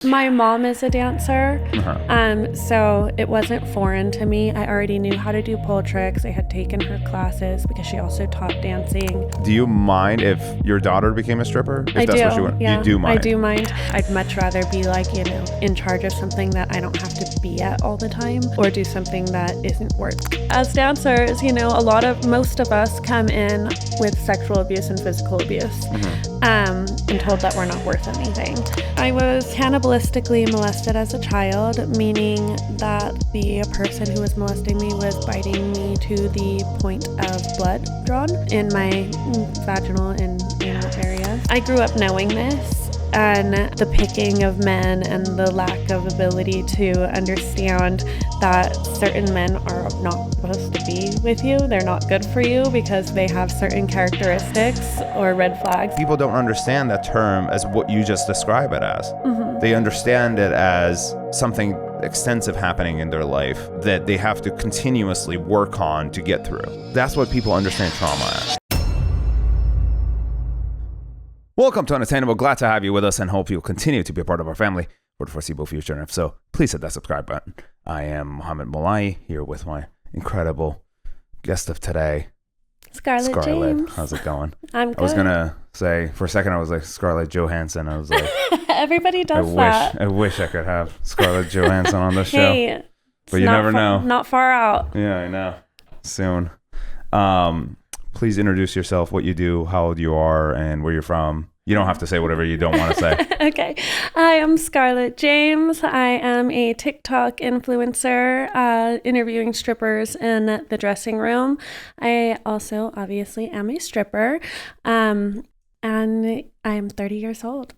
My mom is a dancer, so it wasn't foreign to me. I already knew how to do pole tricks. I had taken her classes because she also taught dancing. Do you mind if your daughter became a stripper? If I that's do. What you want? Yeah, you do mind? I do mind. I'd much rather be in charge of something that I don't have to be at all the time, or do something that isn't work. As dancers, most of us come in with sexual abuse and physical abuse, and told that we're not worth anything. I was cannibalistically molested as a child, meaning that the person who was molesting me was biting me to the point of blood drawn in my vaginal and anal area. I grew up knowing this, and the picking of men and the lack of ability to understand that certain men are not supposed to be with you. They're not good for you because they have certain characteristics or red flags. People don't understand that term as what you just describe it as. They understand it as something extensive happening in their life that they have to continuously work on to get through. That's what people understand trauma as. Welcome to Unattainable. Glad to have you with us and hope you'll continue to be a part of our family for the foreseeable future. And if so, please hit that subscribe button. I am Mohammed Malai here with my incredible guest of today, Scarlett James. How's it going? I'm good. I was going to say, for a second, I was like Scarlett Johansson. I was like, everybody does that. I wish I could have Scarlett Johansson on this show. Hey, but you never know. Not far out. Yeah, I know. Soon. Please introduce yourself, what you do, how old you are, and where you're from. You don't have to say whatever you don't want to say. Okay. I am Scarlett James. I am a TikTok influencer, interviewing strippers in the dressing room. I also obviously am a stripper, and I am 30 years old.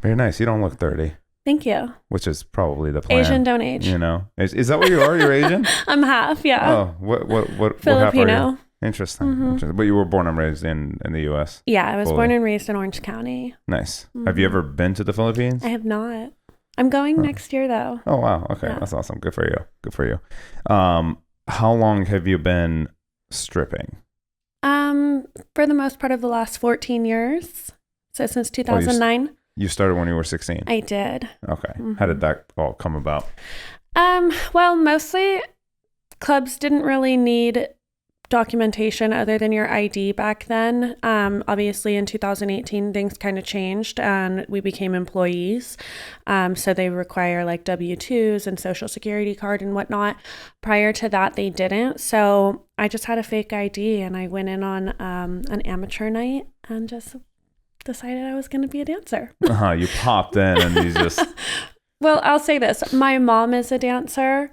Very nice. You don't look 30. Thank you. Which is probably the plan. Asian don't age. You know, is that what you are? You're Asian? I'm half. Yeah. Oh, what Filipino. What half are you? Interesting. Interesting. But you were born and raised in the U.S. Yeah, I was born and raised in Orange County. Nice. Have you ever been to the Philippines? I have not. I'm going next year though. Oh wow. Okay, yeah. That's awesome. Good for you. Good for you. How long have you been stripping? For the most part of the last 14 years. So since 2009. You started when you were 16. I did. Okay. How did that all come about? Well, mostly clubs didn't really need documentation other than your ID back then. Obviously in 2018 things kind of changed and we became employees, so they require like W-2s and social security card and whatnot. Prior to that they didn't, so I just had a fake ID and I went in on an amateur night and just decided I was going to be a dancer. You popped in and you just Well, I'll say this. My mom is a dancer,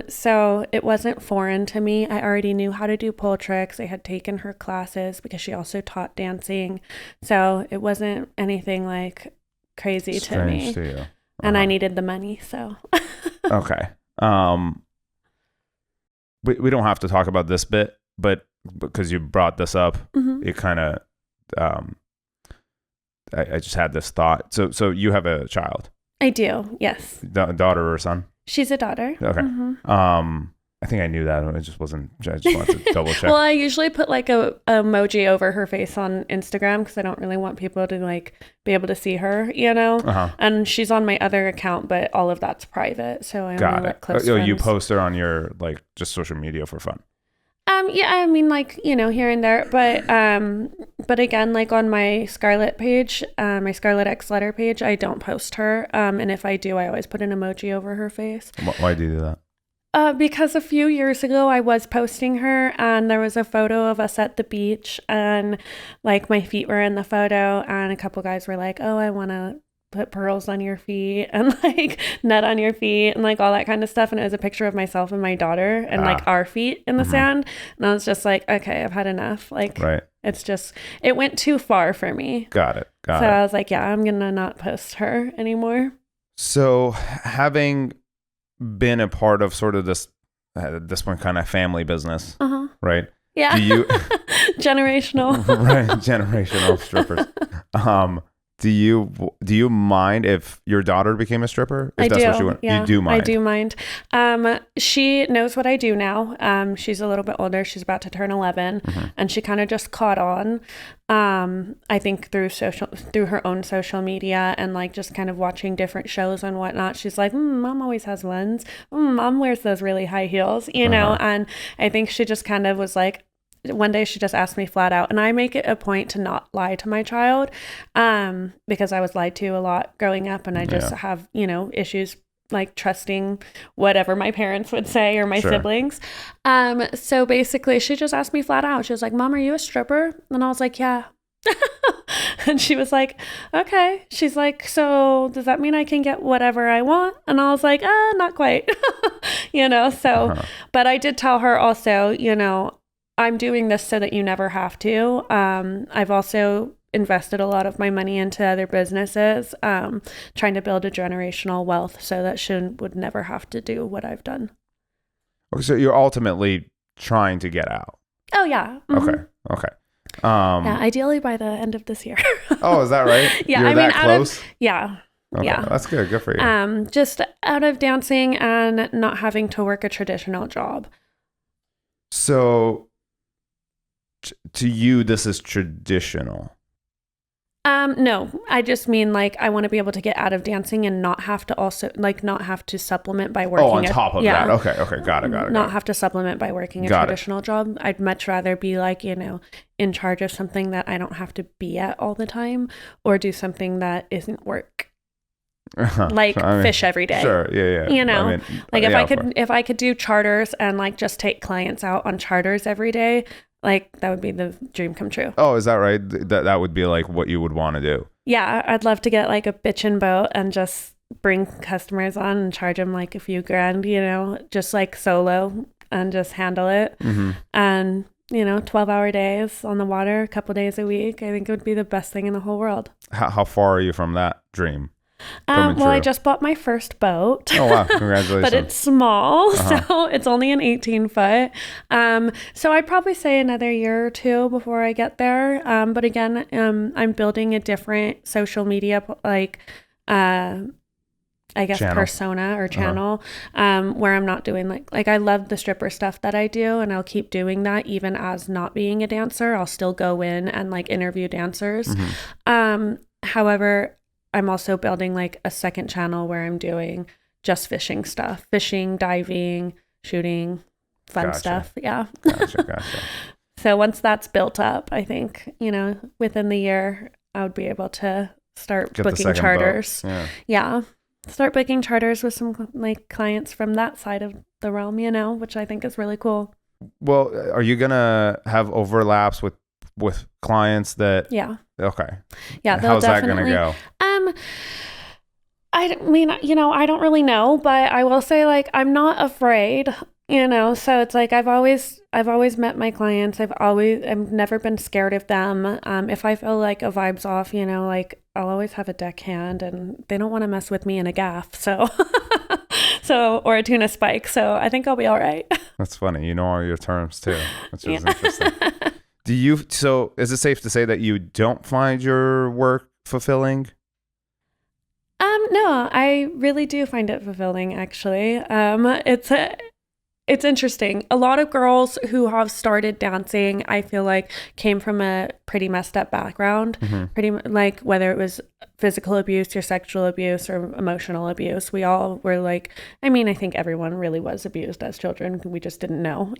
so it wasn't foreign to me. I already knew how to do pole tricks. I had taken her classes because she also taught dancing, so it wasn't anything like crazy to me. To you. And I needed the money, so. Okay. We don't have to talk about this bit, but because you brought this up, it kind of, I just had this thought. So you have a child. I do, yes. Daughter or son? She's a daughter. Okay. I think I knew that. I just wanted to double check. Well, I usually put like a emoji over her face on Instagram because I don't really want people to like be able to see her, And she's on my other account, but all of that's private, so I only let close friends. You post her on your like just social media for fun. Yeah, I mean, like, here and there, but again, like on my Scarlett page, my Scarlett X letter page, I don't post her, and if I do, I always put an emoji over her face. Why do you do that? Because a few years ago, I was posting her, and there was a photo of us at the beach, and like my feet were in the photo, and a couple guys were like, "Oh, I want to put pearls on your feet and like net on your feet and like all that kind of stuff." And it was a picture of myself and my daughter and like our feet in the sand. And I was just like, okay, I've had enough. Like, right. It went too far for me. Got it. So I was like, yeah, I'm going to not post her anymore. So having been a part of sort of this, at this point, kind of family business, right? Yeah. Do you generational. Right. Generational strippers. Do you mind if your daughter became a stripper? If I that's do. What you want? Yeah, you do mind. I do mind. She knows what I do now. She's a little bit older. She's about to turn 11, and she kind of just caught on. I think through her own social media and like just kind of watching different shows and whatnot. She's like, Mom always has ones. Mom wears those really high heels, you know. And I think she just kind of was like, one day she just asked me flat out, and I make it a point to not lie to my child, because I was lied to a lot growing up, and I just have, issues like trusting whatever my parents would say or my siblings. So basically she just asked me flat out. She was like, Mom, are you a stripper? And I was like, yeah. And she was like, okay. She's like, so does that mean I can get whatever I want? And I was like, not quite. But I did tell her also, I'm doing this so that you never have to. I've also invested a lot of my money into other businesses, trying to build a generational wealth so that she would never have to do what I've done. Okay, so you're ultimately trying to get out. Oh, yeah. Mm-hmm. Okay. Yeah, ideally by the end of this year. Oh, is that right? Yeah, You're that close? Yeah. Okay, yeah. That's good. Good for you. Just out of dancing and not having to work a traditional job. So to you, this is traditional? No, I just mean like I want to be able to get out of dancing and not have to supplement by working. Oh, on top of that. Okay. Got it. Not have to supplement by working a traditional job. I'd much rather be like, in charge of something that I don't have to be at all the time, or do something that isn't work. Fish every day. Sure. Yeah. If I could do charters and like just take clients out on charters every day, like that would be the dream come true. Oh, is that right? That would be like what you would want to do. Yeah, I'd love to get like a bitchin' boat and just bring customers on and charge them like a few grand, just like solo and just handle it. Mm-hmm. And 12-hour days on the water, a couple days a week. I think it would be the best thing in the whole world. How far are you from that dream? I just bought my first boat. Oh, wow. Congratulations. But it's small, so it's only an 18-foot. So I'd probably say another year or two before I get there. But again, I'm building a different social media, persona or channel, where I'm not doing like I love the stripper stuff that I do, and I'll keep doing that even as not being a dancer. I'll still go in and like interview dancers. Mm-hmm. However, I'm also building like a second channel where I'm doing just fishing stuff, diving, shooting, fun stuff. Yeah. Gotcha. So once that's built up, I think, within the year, I would be able to start booking charters. Yeah. Start booking charters with some like clients from that side of the realm, which I think is really cool. Well, are you going to have overlaps with clients that... Yeah. Okay. Yeah. How's that going to go? I mean, I don't really know, but I will say like, I'm not afraid, so it's like, I've always met my clients. I've never been scared of them. If I feel like a vibe's off, like I'll always have a deckhand, and they don't want to mess with me in a gaff. So, or a tuna spike. So I think I'll be all right. That's funny. You know all your terms too, which is interesting. So is it safe to say that you don't find your work fulfilling? No, I really do find it fulfilling, actually. It's interesting. A lot of girls who have started dancing, I feel like, came from a pretty messed up background, pretty like whether it was physical abuse or sexual abuse or emotional abuse. We all were like, I think everyone really was abused as children. We just didn't know,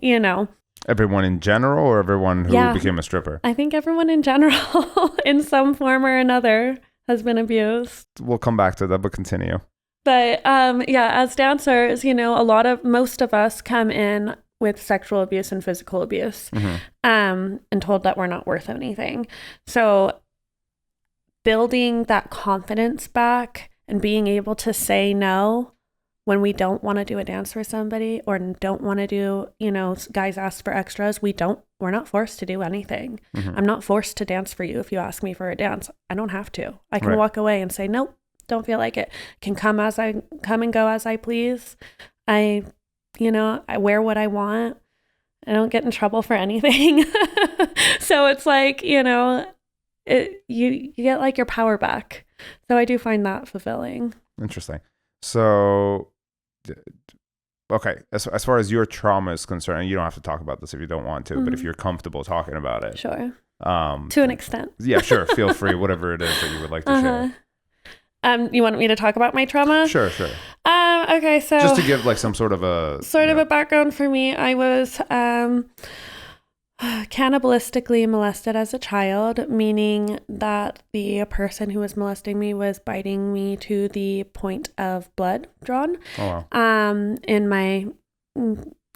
Everyone in general, or everyone who became a stripper? I think everyone in general in some form or another has been abused. We'll come back to that, but continue. But as dancers, most of us come in with sexual abuse and physical abuse, and told that we're not worth anything. So building that confidence back and being able to say no when we don't want to do a dance for somebody, or don't want to do, guys ask for extras. We're not forced to do anything. I'm not forced to dance for you. If you ask me for a dance, I don't have to. I can walk away and say, nope, don't feel like it. Can come and go as I please. I wear what I want. I don't get in trouble for anything. So it's like, you get like your power back. So I do find that fulfilling. Interesting. So, okay, as far as your trauma is concerned, you don't have to talk about this if you don't want to, but if you're comfortable talking about it. Sure. To an extent. Yeah, sure. Feel free, whatever it is that you would like to share. You want me to talk about my trauma? Sure. Okay, so just to give like some sort of a background for me, I was cannibalistically molested as a child, meaning that the person who was molesting me was biting me to the point of blood drawn. Oh, wow. In my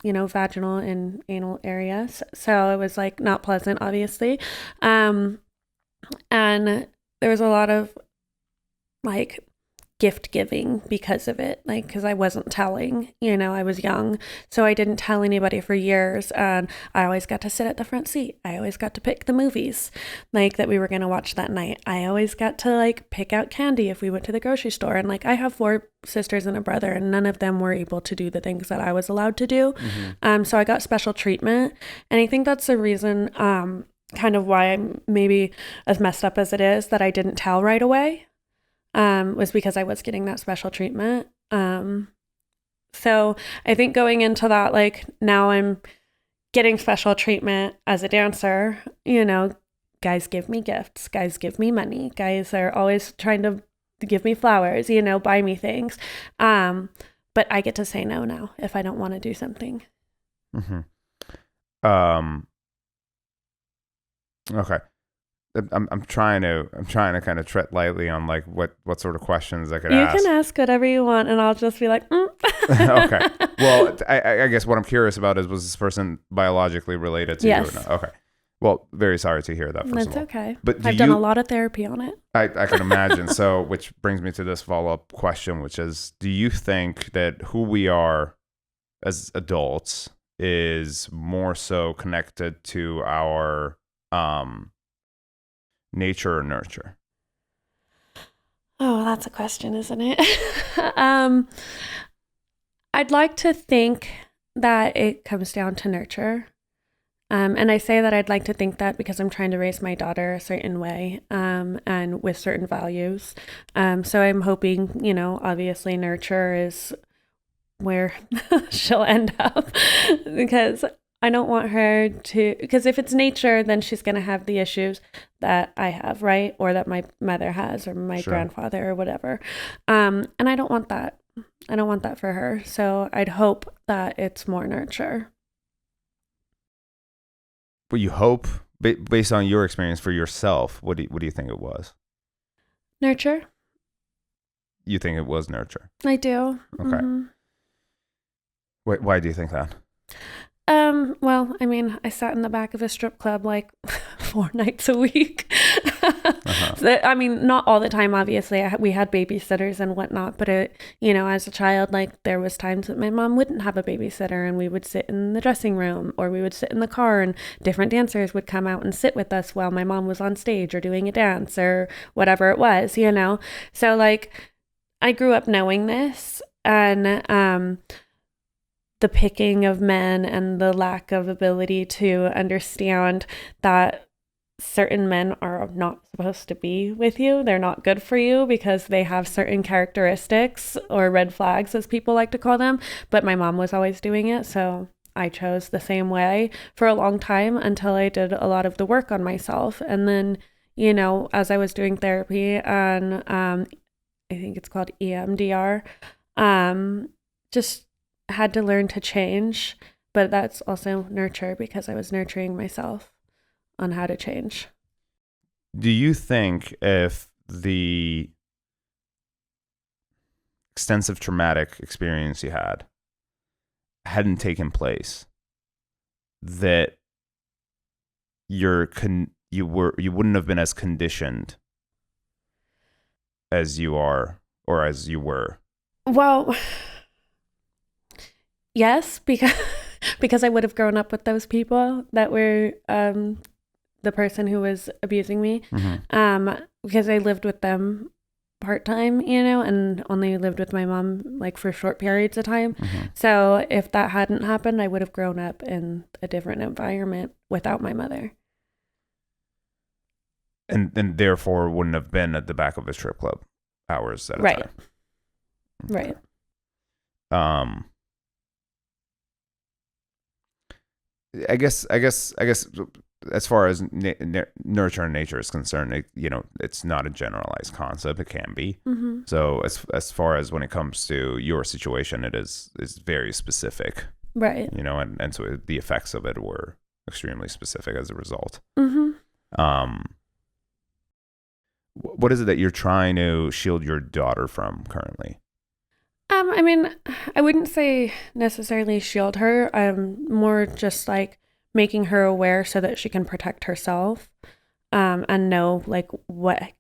vaginal and anal areas. So it was like not pleasant, obviously. And there was a lot of like gift giving because of it, like because I wasn't telling, I was young, so I didn't tell anybody for years, and I always got to sit at the front seat. I always got to pick the movies like that we were going to watch that night. I always got to like pick out candy if we went to the grocery store, and like I have 4 sisters and a brother, and none of them were able to do the things that I was allowed to do. So I got special treatment, and I think that's the reason kind of why I'm maybe as messed up as it is that I didn't tell right away. Was because I was getting that special treatment. So I think going into that, like now I'm getting special treatment as a dancer, guys give me gifts, guys give me money, guys are always trying to give me flowers, buy me things. But I get to say no now if I don't want to do something. Okay. I'm trying to kind of tread lightly on like what sort of questions I could ask. You can ask whatever you want, and I'll just be like, Okay. Well, I guess what I'm curious about is, was this person biologically related to you or not? Okay. Well, very sorry to hear that. That's okay. But I've done a lot of therapy on it. I can imagine. So, which brings me to this follow-up question, which is, do you think that who we are as adults is more so connected to our nature or nurture? Oh, that's a question, isn't it? I'd like to think that it comes down to nurture. And I say that I'd like to think that because I'm trying to raise my daughter a certain way, and with certain values. So I'm hoping, obviously nurture is where she'll end up, because I don't want her to, because if it's nature, then she's going to have the issues that I have, right? Or that my mother has, or my grandfather, or whatever. And I don't want that. I don't want that for her. So I'd hope that it's more nurture. But you hope, based on your experience for yourself, what do you think it was? Nurture. You think it was nurture? I do. Okay. Why do you think that? Well, I mean, I sat in the back of a strip club like 4 nights a week. So, I mean, not all the time, obviously. We had babysitters and whatnot, but as a child, like there was times that my mom wouldn't have a babysitter, and we would sit in the dressing room, or we would sit in the car, and different dancers would come out and sit with us while my mom was on stage or doing a dance or whatever it was, So like, I grew up knowing this, and the picking of men and the lack of ability to understand that certain men are not supposed to be with you. They're not good for you because they have certain characteristics, or red flags as people like to call them. But my mom was always doing it. So I chose the same way for a long time until I did a lot of the work on myself. And then, as I was doing therapy and I think it's called EMDR, just had to learn to change, but that's also nurture because I was nurturing myself on how to change. Do you think if the extensive traumatic experience you hadn't taken place, that you wouldn't have been as conditioned as you are, or as you were? Well, yes, because I would have grown up with those people that were the person who was abusing me, because I lived with them part-time, and only lived with my mom like for short periods of time. So if that hadn't happened, I would have grown up in a different environment without my mother. and therefore wouldn't have been at the back of a strip club hours at a Right. time. Right. I guess as far as nurture and nature is concerned, it's not a generalized concept. It can be. Mm-hmm. So as far as when it comes to your situation, it is very specific. Right. And so the effects of it were extremely specific as a result. Mm-hmm. What is it that you're trying to shield your daughter from currently? I mean, I wouldn't say necessarily shield her. I'm more just like making her aware so that she can protect herself, and know like what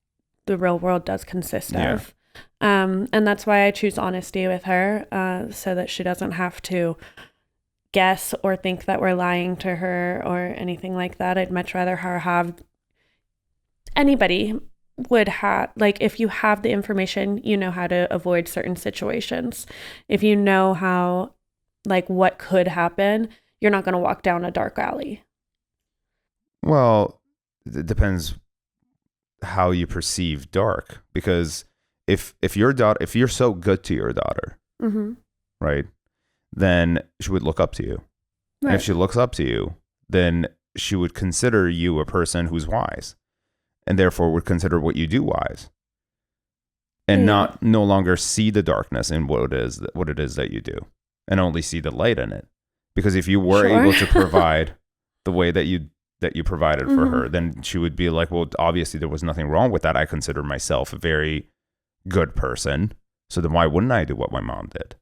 the real world does consist of. And that's why I choose honesty with her, so that she doesn't have to guess or think that we're lying to her or anything like that. I'd much rather her have anybody would have, like, if you have the information, you know how to avoid certain situations. If you know how, like, what could happen, you're not going to walk down a dark alley. Well, it depends how you perceive dark, because if you're so good to your daughter, Mm-hmm. right, then she would look up to you. Right. And if she looks up to you, then she would consider you a person who's wise, and therefore would consider what you do wise, and no longer see the darkness in what it is that you do, and only see the light in it. Because if you were able to provide the way that you provided for her, then she would be like, well, obviously there was nothing wrong with that. I consider myself a very good person, so then why wouldn't I do what my mom did?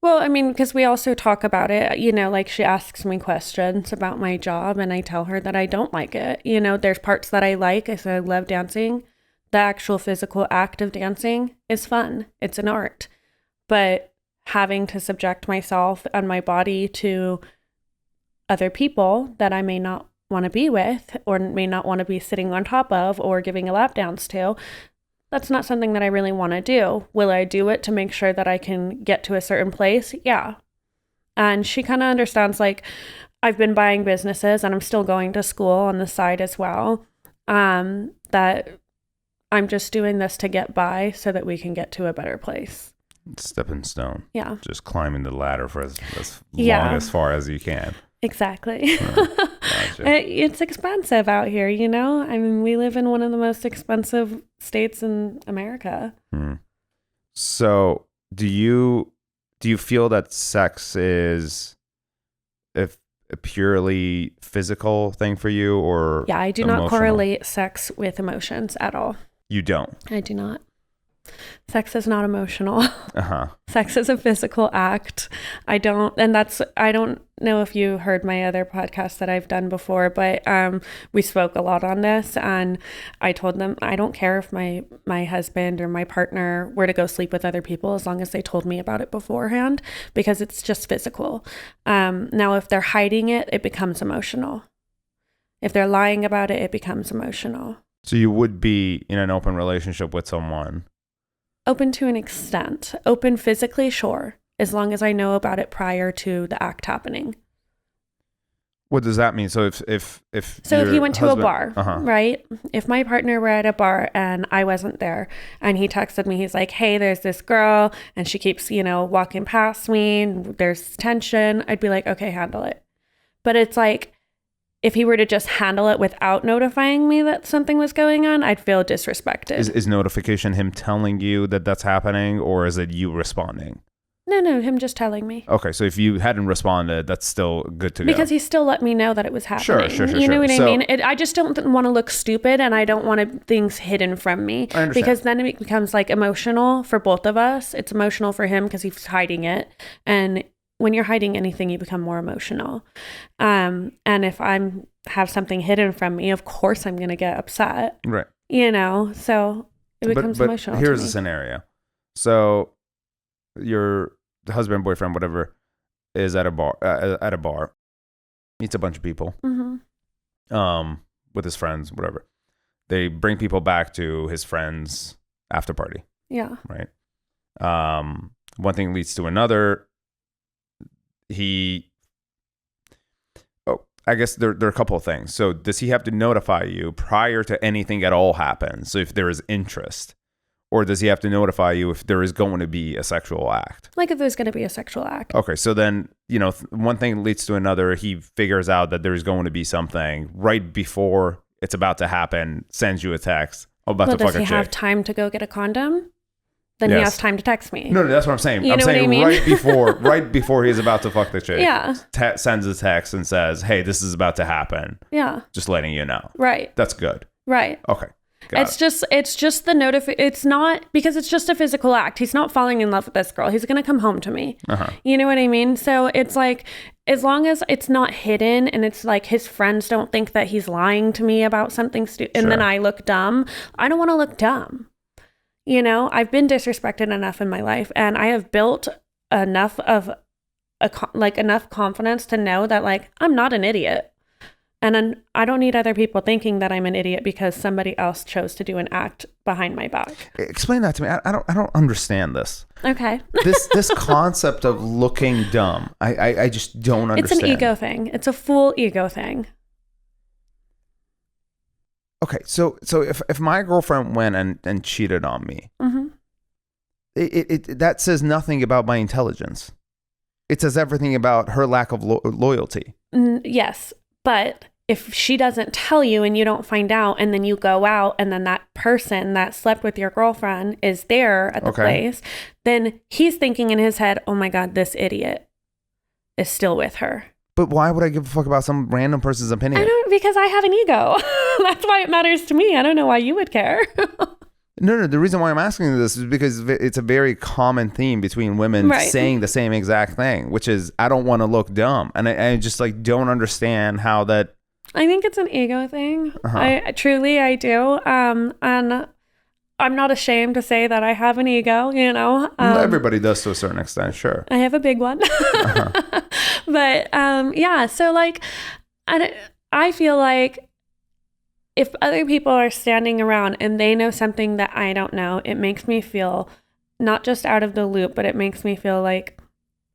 Well, I mean, because we also talk about it, like she asks me questions about my job and I tell her that I don't like it. There's parts that I like. I said I love dancing. The actual physical act of dancing is fun. It's an art. But having to subject myself and my body to other people that I may not want to be with or may not want to be sitting on top of or giving a lap dance to, that's not something that I really want to do. Will I do it to make sure that I can get to a certain place? Yeah. And she kind of understands, like, I've been buying businesses and I'm still going to school on the side as well. That I'm just doing this to get by so that we can get to a better place. Stepping stone. Yeah. Just climbing the ladder for as long as far as you can. Exactly. Gotcha. It's expensive out here, I mean, we live in one of the most expensive states in America. So do you feel that sex is a purely physical thing for you, or I do emotional? not correlate sex with emotions at all. You don't? I do not. Sex is not emotional. Uh-huh. Sex is a physical act. I don't know if you heard my other podcast that I've done before, but we spoke a lot on this, and I told them I don't care if my husband or my partner were to go sleep with other people as long as they told me about it beforehand, because it's just physical. Now, if they're hiding it, it becomes emotional. If they're lying about it, it becomes emotional. So you would be in an open relationship with someone? Open to an extent. Open physically, sure, as long as I know about it prior to the act happening. What does that mean? So if he went to a bar, uh-huh. right? If my partner were at a bar and I wasn't there, and he texted me, he's like, hey, there's this girl and she keeps, walking past me and there's tension, I'd be like, okay, handle it. But it's like, if he were to just handle it without notifying me that something was going on, I'd feel disrespected. Is notification him telling you that that's happening, or is it you responding? No, him just telling me. Okay, so if you hadn't responded, that's still good to go. Because he still let me know that it was happening. Sure. You know what I mean? I just don't want to look stupid, and I don't want things hidden from me. I understand. Because then it becomes like emotional for both of us. It's emotional for him because he's hiding it, and when you're hiding anything, you become more emotional. And if I'm have something hidden from me, of course I'm going to get upset. Right. So it becomes emotional. Here's a scenario. So your husband, boyfriend, whatever, is at a bar, meets a bunch of people, with his friends, whatever. They bring people back to his friend's after party. Yeah. Right. One thing leads to another. I guess there are a couple of things. So does he have to notify you prior to anything at all happens? So if there is interest, or does he have to notify you if there is going to be a sexual act? Like if there's going to be a sexual act. Okay. So then, one thing leads to another. He figures out that there's going to be something right before it's about to happen, sends you a text. I'm about to fuck a chick. Does he have time to go get a condom? Then Yes. he has time to text me. No, that's what I'm saying. I'm saying right before he's about to fuck the chick. Yeah. Sends a text and says, "Hey, this is about to happen. Yeah. Just letting you know." Right. That's good. Right. Okay. Got it. It's just the it's not, because it's just a physical act. He's not falling in love with this girl. He's going to come home to me. Uh-huh. You know what I mean? So it's like, as long as it's not hidden and it's like his friends don't think that he's lying to me about something stupid and then I look dumb, I don't want to look dumb. I've been disrespected enough in my life, and I have built enough of enough confidence to know that like I'm not an idiot. And I don't need other people thinking that I'm an idiot because somebody else chose to do an act behind my back. Explain that to me. I don't understand this. Okay. This concept of looking dumb, I just don't understand. It's an ego thing. It's a full ego thing. Okay, so if my girlfriend went and cheated on me, mm-hmm. it that says nothing about my intelligence. It says everything about her lack of loyalty. Yes, but if she doesn't tell you and you don't find out, and then you go out and then that person that slept with your girlfriend is there at the place, then he's thinking in his head, oh my God, this idiot is still with her. But why would I give a fuck about some random person's opinion? Because I have an ego. That's why it matters to me. I don't know why you would care. No. The reason why I'm asking this is because it's a very common theme between women saying the same exact thing, which is, I don't want to look dumb. And I just like don't understand how that. I think it's an ego thing. Uh-huh. I truly do. And I'm not ashamed to say that I have an ego, Everybody does to a certain extent, sure. I have a big one. Uh-huh. But so like, I feel like if other people are standing around and they know something that I don't know, it makes me feel not just out of the loop, but it makes me feel like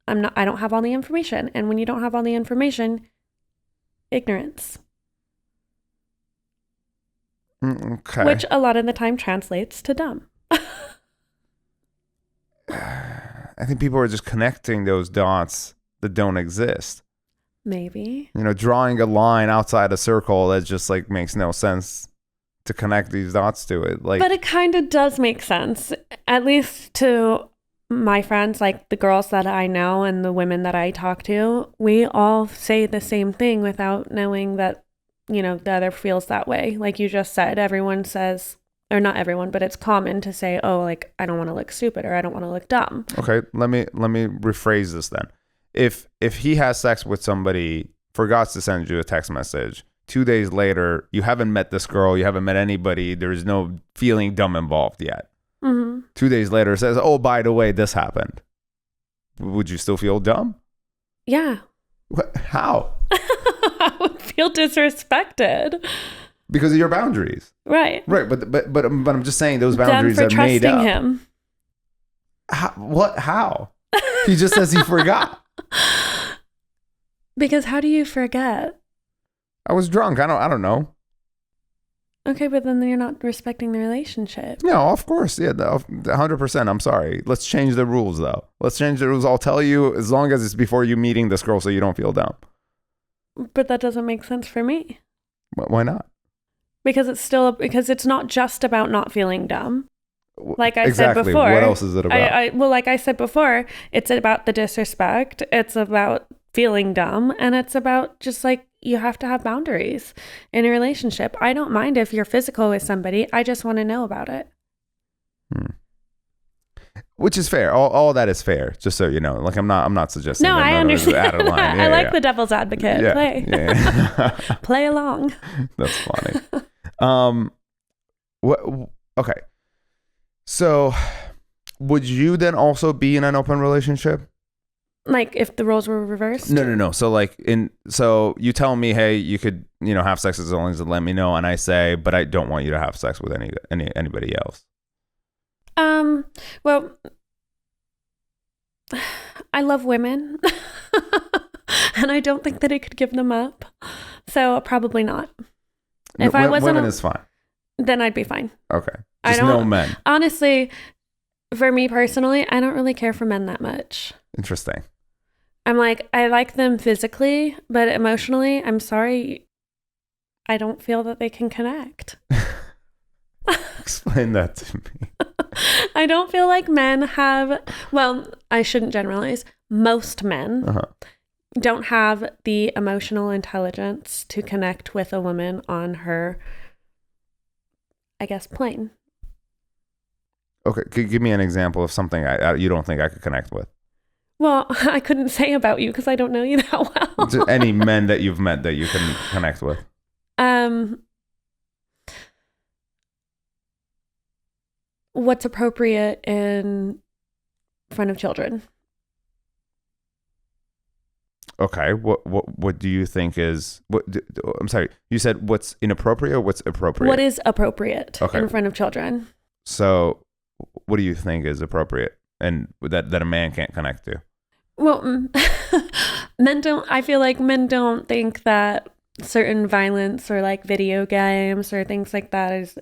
I don't have all the information. And when you don't have all the information, ignorance. Okay. Which a lot of the time translates to dumb. I think people are just connecting those dots that don't exist. Maybe. Drawing a line outside a circle that just like makes no sense to connect these dots to it. But it kind of does make sense, at least to my friends, like the girls that I know and the women that I talk to. We all say the same thing without knowing that, the other feels that way. Like you just said, everyone says, or not everyone, but it's common to say, oh, like, I don't want to look stupid or I don't want to look dumb. Okay, let me rephrase this then. If he has sex with somebody, forgot to send you a text message, 2 days later, you haven't met this girl, you haven't met anybody, there's no feeling dumb involved yet. Mm-hmm. 2 days later, says, oh, by the way, this happened. Would you still feel dumb? Yeah. How? I would feel disrespected. Because of your boundaries. Right. Right, but I'm just saying those boundaries are made up. Trusting him. How? He just says he forgot. Because how do you forget? I was drunk. I don't know. Okay, but then you're not respecting the relationship. No, of course. Yeah, 100%. I'm sorry. Let's change the rules, though. Let's change the rules. I'll tell you as long as it's before you meeting this girl so you don't feel dumb. But that doesn't make sense for me. Why not? Because it's not just about not feeling dumb. Like I said before. What else is it about? Like I said before, it's about the disrespect. It's about feeling dumb. And it's about just like, you have to have boundaries in a relationship. I don't mind if you're physical with somebody. I just want to know about it. Which is fair. All that is fair. Just so you know, like I'm not suggesting. No, I understand. Out of line. I like the devil's advocate. Yeah, Play, play along. That's funny. What? Okay. So, would you then also be in an open relationship? Like if the roles were reversed? No. So you tell me, hey, you could, have sex as long as you let me know, and I say, but I don't want you to have sex with anybody else. Well, I love women. and I don't think that I could give them up. So probably not. If I wasn't, women is fine. Then I'd be fine. Okay, just no men. Honestly, for me personally, I don't really care for men that much. Interesting. I'm like, I like them physically, but emotionally, I'm sorry, I don't feel that they can connect. Explain that to me. I don't feel like men have, well, I shouldn't generalize. Most men don't have the emotional intelligence to connect with a woman on her, I guess, plane. Okay, give me an example of something you don't think I could connect with. Well, I couldn't say about you because I don't know you that well. Just any men that you've met that you can connect with. What's appropriate in front of children? Okay, what do you think is I'm sorry, you said what's inappropriate or what's appropriate? What is appropriate in front of children? So, what do you think is appropriate and that a man can't connect to? Well, I feel like men don't think that certain violence or like video games or things like that is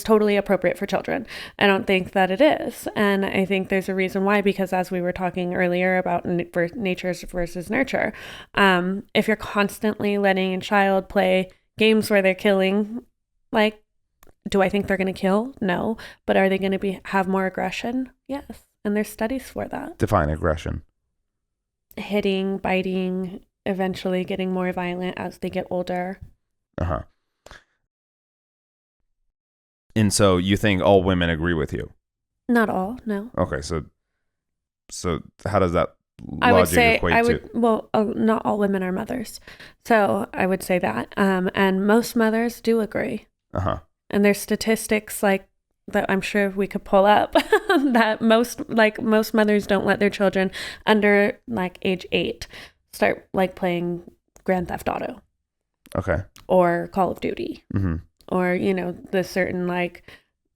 totally appropriate for children. I don't think that it is. And I think there's a reason why, because as we were talking earlier about nature versus nurture, if you're constantly letting a child play games where they're killing, like, do I think they're going to kill? No. But are they going to have more aggression? Yes. And there's studies for that. Define aggression. Hitting, biting, eventually getting more violent as they get older. Uh-huh. And so you think all women agree with you? Not all, no. Okay, so how does that logic equate to? Well, not all women are mothers. So I would say that. And most mothers do agree. Uh-huh. And there's statistics like that I'm sure we could pull up that most mothers don't let their children under like age 8 start like playing Grand Theft Auto. Okay. Or Call of Duty. Mm-hmm. Or, the certain like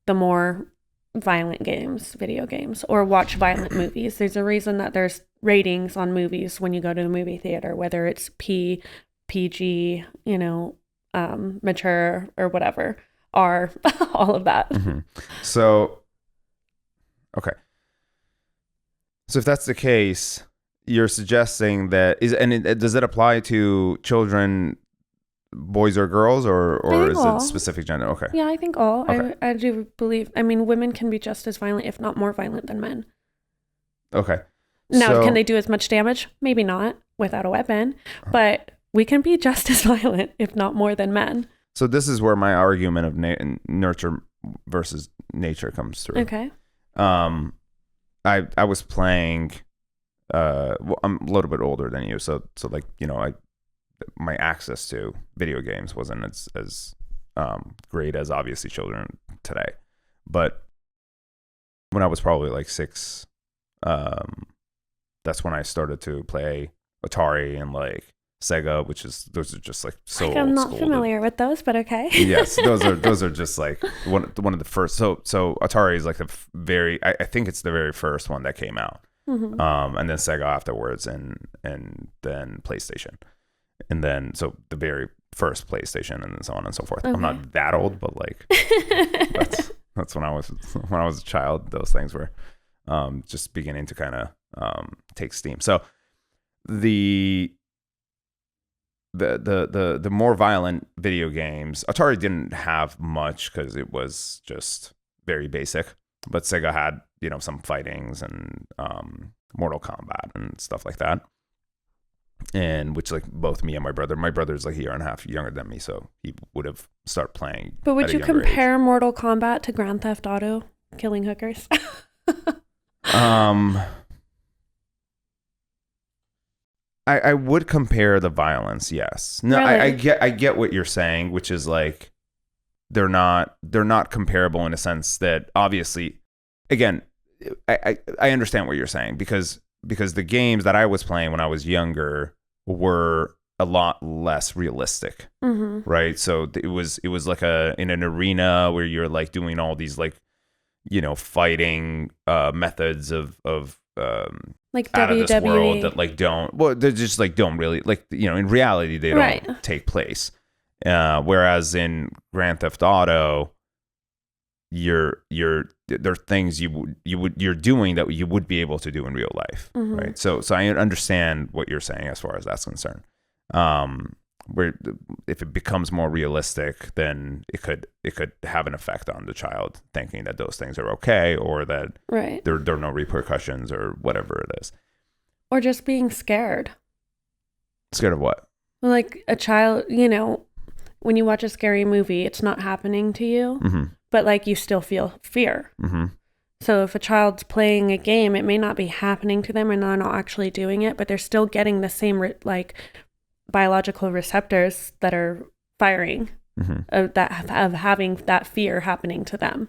the more violent games, video games, or watch violent movies. There's a reason that there's ratings on movies when you go to the movie theater, whether it's PG, mature or whatever. Are all of that. Mm-hmm. So, okay. So if that's the case, you're suggesting that does it apply to children, boys or girls, or is it specific gender? Okay. Yeah, I think all. Okay. I do believe. I mean, women can be just as violent, if not more violent, than men. Okay. Now, can they do as much damage? Maybe not without a weapon, but we can be just as violent, if not more, than men. So this is where my argument of nurture versus nature comes through. Okay. I was playing. Well, I'm a little bit older than you, so like my access to video games wasn't as great as obviously children today. But when I was probably like 6, that's when I started to play Atari and like Sega, those are just like so. I'm not familiar with those, but okay. Yes, those are just like one of the first. So Atari is like I think it's the very first one that came out, and then Sega afterwards, and then PlayStation, and then so the very first PlayStation, and then so on and so forth. Okay. I'm not that old, but like that's when I was a child. Those things were just beginning to kind of take steam. So the more violent video games, Atari didn't have much because it was just very basic, but Sega had some fightings and Mortal Kombat and stuff like that, and which like both me and my brother's like a year and a half younger than me, so he would have started playing. But would you compare Mortal Kombat to Grand Theft Auto, killing hookers? I would compare the violence, yes. No, really? I get what you're saying, which is like they're not comparable in a sense that obviously, again, I understand what you're saying because the games that I was playing when I was younger were a lot less realistic, right? So it was like in an arena where you're like doing all these like fighting methods of like out of this world WWE. that like they just like don't really like, you know, in reality they don't take place. Whereas in Grand Theft Auto, there are things you're doing that you would be able to do in real life, right? So I understand what you're saying as far as that's concerned. Where if it becomes more realistic, then it could have an effect on the child thinking that those things are okay, or that there are no repercussions or whatever it is, or just being scared. Scared of what? Like a child, you know, when you watch a scary movie, it's not happening to you, but like you still feel fear. So if a child's playing a game, it may not be happening to them and they're not actually doing it, but they're still getting the same like biological receptors that are firing of having that fear happening to them.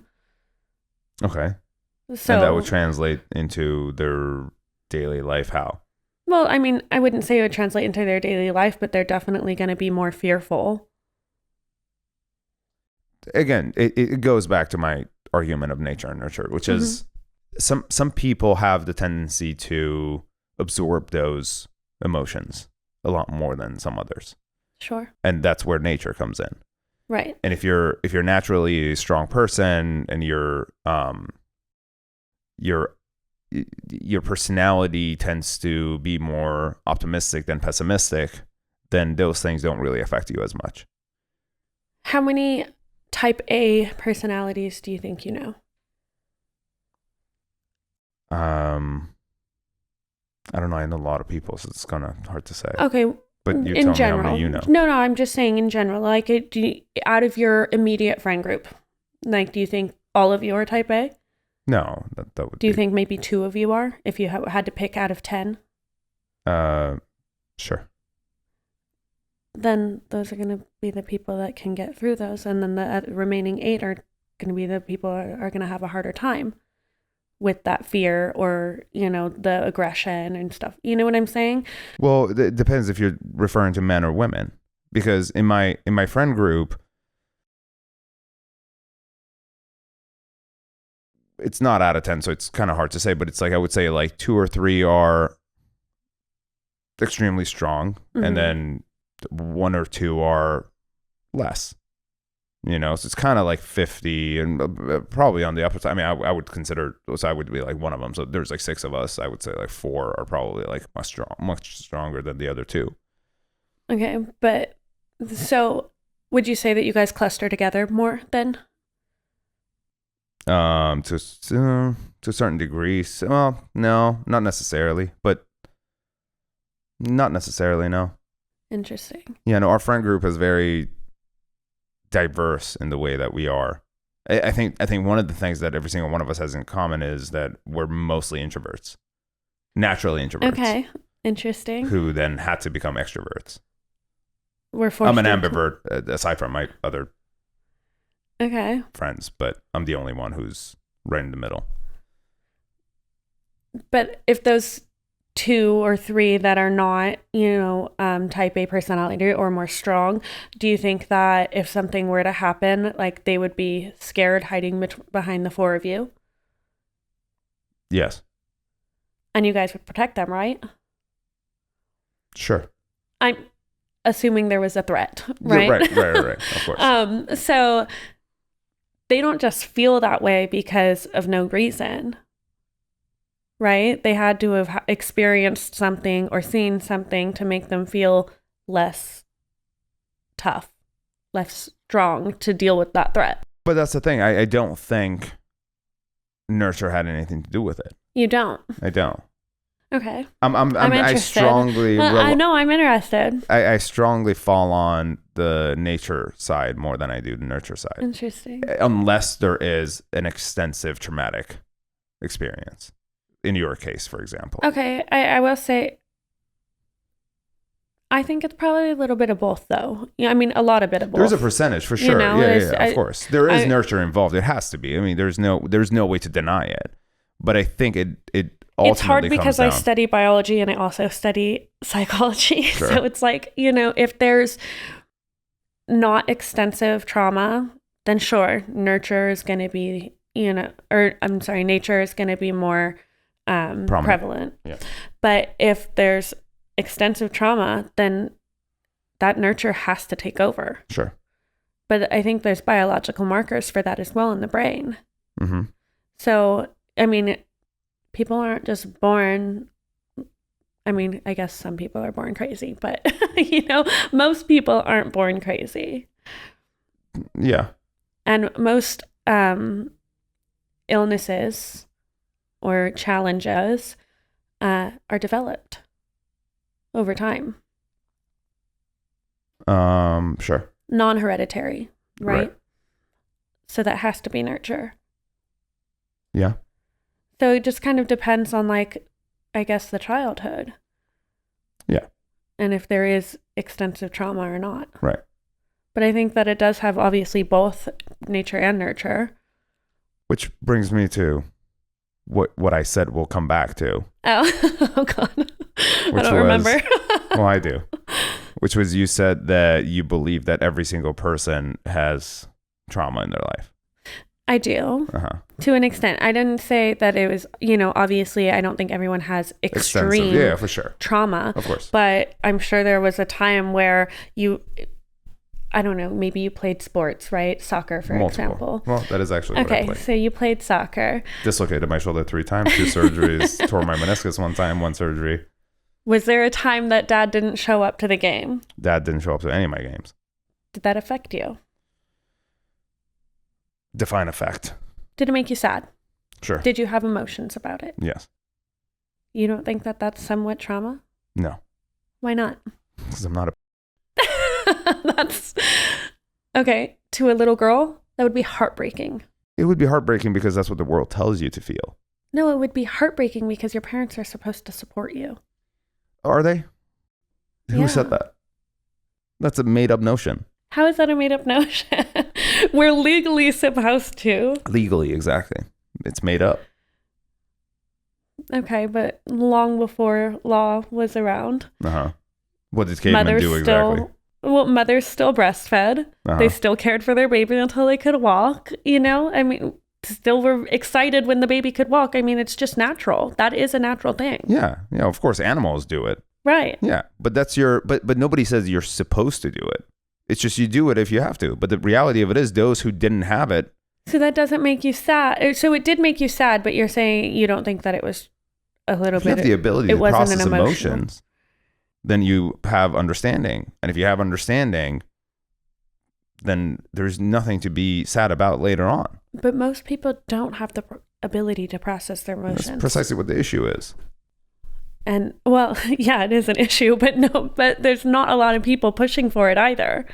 Okay. So and that would translate into their daily life how? Well, I mean, I wouldn't say it would translate into their daily life, but they're definitely going to be more fearful. Again, it goes back to my argument of nature and nurture, which is some people have the tendency to absorb those emotions a lot more than some others. Sure. And that's where nature comes in. Right. And if you're naturally a strong person and your personality tends to be more optimistic than pessimistic, then those things don't really affect you as much. How many type A personalities do you think you know? I don't know. I know a lot of people, so it's kind of hard to say. Okay. But you in tell general. me how many you know. No, I'm just saying in general. Like, out of your immediate friend group, like, do you think all of you are type A? No, that would. Do you think maybe 2 of you are, if you had to pick out of 10? Sure. Then those are going to be the people that can get through those, and then the remaining 8 are going to be the people are going to have a harder time with that fear, or, you know, the aggression and stuff. You know what I'm saying? Well, it depends if you're referring to men or women, because in my friend group, it's not out of 10, so it's kind of hard to say, but it's like I would say like 2 or 3 are extremely strong, and then 1 or 2 are less. You know, so it's kind of like 50 and probably on the upper side. I mean, I would consider, so I would be like one of them. So there's like 6 of us. I would say like 4 are probably like much stronger than the other 2. Okay, but so would you say that you guys cluster together more then? To a certain degree. So, well, no, not necessarily, but not necessarily, no. Interesting. Yeah, no, our friend group is very diverse in the way that we are. I think one of the things that every single one of us has in common is that we're mostly introverts, naturally introverts. Okay, interesting. Who then had to become extroverts. We're forced. I'm an ambivert, aside from my other friends, but I'm the only one who's right in the middle. But if those 2 or 3 that are not, you know, type A personality or more strong, do you think that if something were to happen, like they would be scared hiding behind the 4 of you? Yes. And you guys would protect them, right? Sure. I'm assuming there was a threat, right? Right, of course. So they don't just feel that way because of no reason. Right? They had to have experienced something or seen something to make them feel less tough, less strong to deal with that threat. But that's the thing. I don't think nurture had anything to do with it. You don't? I don't. Okay. I'm interested. I strongly... I know, I'm interested. I strongly fall on the nature side more than I do the nurture side. Interesting. Unless there is an extensive traumatic experience. In your case, for example. Okay, I will say, I think it's probably a little bit of both, though. Yeah, I mean, a lot of bit of both. There's a percentage for sure. You know, of course. There is nurture involved. It has to be. I mean, there's no way to deny it. But I think it ultimately it's hard because I study biology and I also study psychology. Sure. So it's like, you know, if there's not extensive trauma, then sure, nurture is going to be, you know, or I'm sorry, nature is going to be more prevalent. Yeah. But if there's extensive trauma, then that nurture has to take over. Sure. But I think there's biological markers for that as well in the brain. Mm-hmm. So, I mean, people aren't just born. I mean, I guess some people are born crazy, but, most people aren't born crazy. Yeah. And most illnesses or challenges are developed over time. Sure. Non-hereditary, right? So that has to be nurture. Yeah. So it just kind of depends on, I guess, the childhood. Yeah. And if there is extensive trauma or not. Right. But I think that it does have obviously both nature and nurture. Which brings me to what I said we'll come back to. Oh God. I don't remember. Well, I do. Which was, you said that you believe that every single person has trauma in their life. I do. To an extent. I didn't say that it was, obviously I don't think everyone has extreme yeah, for sure. trauma. Of course. But I'm sure there was a time where I don't know, maybe you played sports, right? Soccer, for example. Well, that is actually what I played. So you played soccer. Dislocated my shoulder 3 times, 2 surgeries, tore my meniscus 1 time, 1 surgery. Was there a time that Dad didn't show up to the game? Dad didn't show up to any of my games. Did that affect you? Define effect. Did it make you sad? Sure. Did you have emotions about it? Yes. You don't think that that's somewhat trauma? No. Why not? Because I'm not a... That's... Okay, to a little girl, that would be heartbreaking. It would be heartbreaking because that's what the world tells you to feel. No, it would be heartbreaking because your parents are supposed to support you. Are they? Yeah. Who said that? That's a made-up notion. How is that a made-up notion? We're legally supposed to. Legally, exactly. It's made up. Okay, but long before law was around. What did cavemen do exactly? Mothers still breastfed. They still cared for their baby until they could walk, I mean, still were excited when the baby could walk. I mean, it's just natural. That is a natural thing. Yeah. Yeah, of course, animals do it. Right. Yeah, but that's but nobody says you're supposed to do it. It's just you do it if you have to. But the reality of it is those who didn't have it. So that doesn't make you sad. So it did make you sad, but you're saying you don't think that it was a little bit. If you have the ability to process emotions, then you have understanding. And if you have understanding, then there's nothing to be sad about later on. But most people don't have the ability to process their emotions. That's precisely what the issue is. And well, yeah, it is an issue, but there's not a lot of people pushing for it either.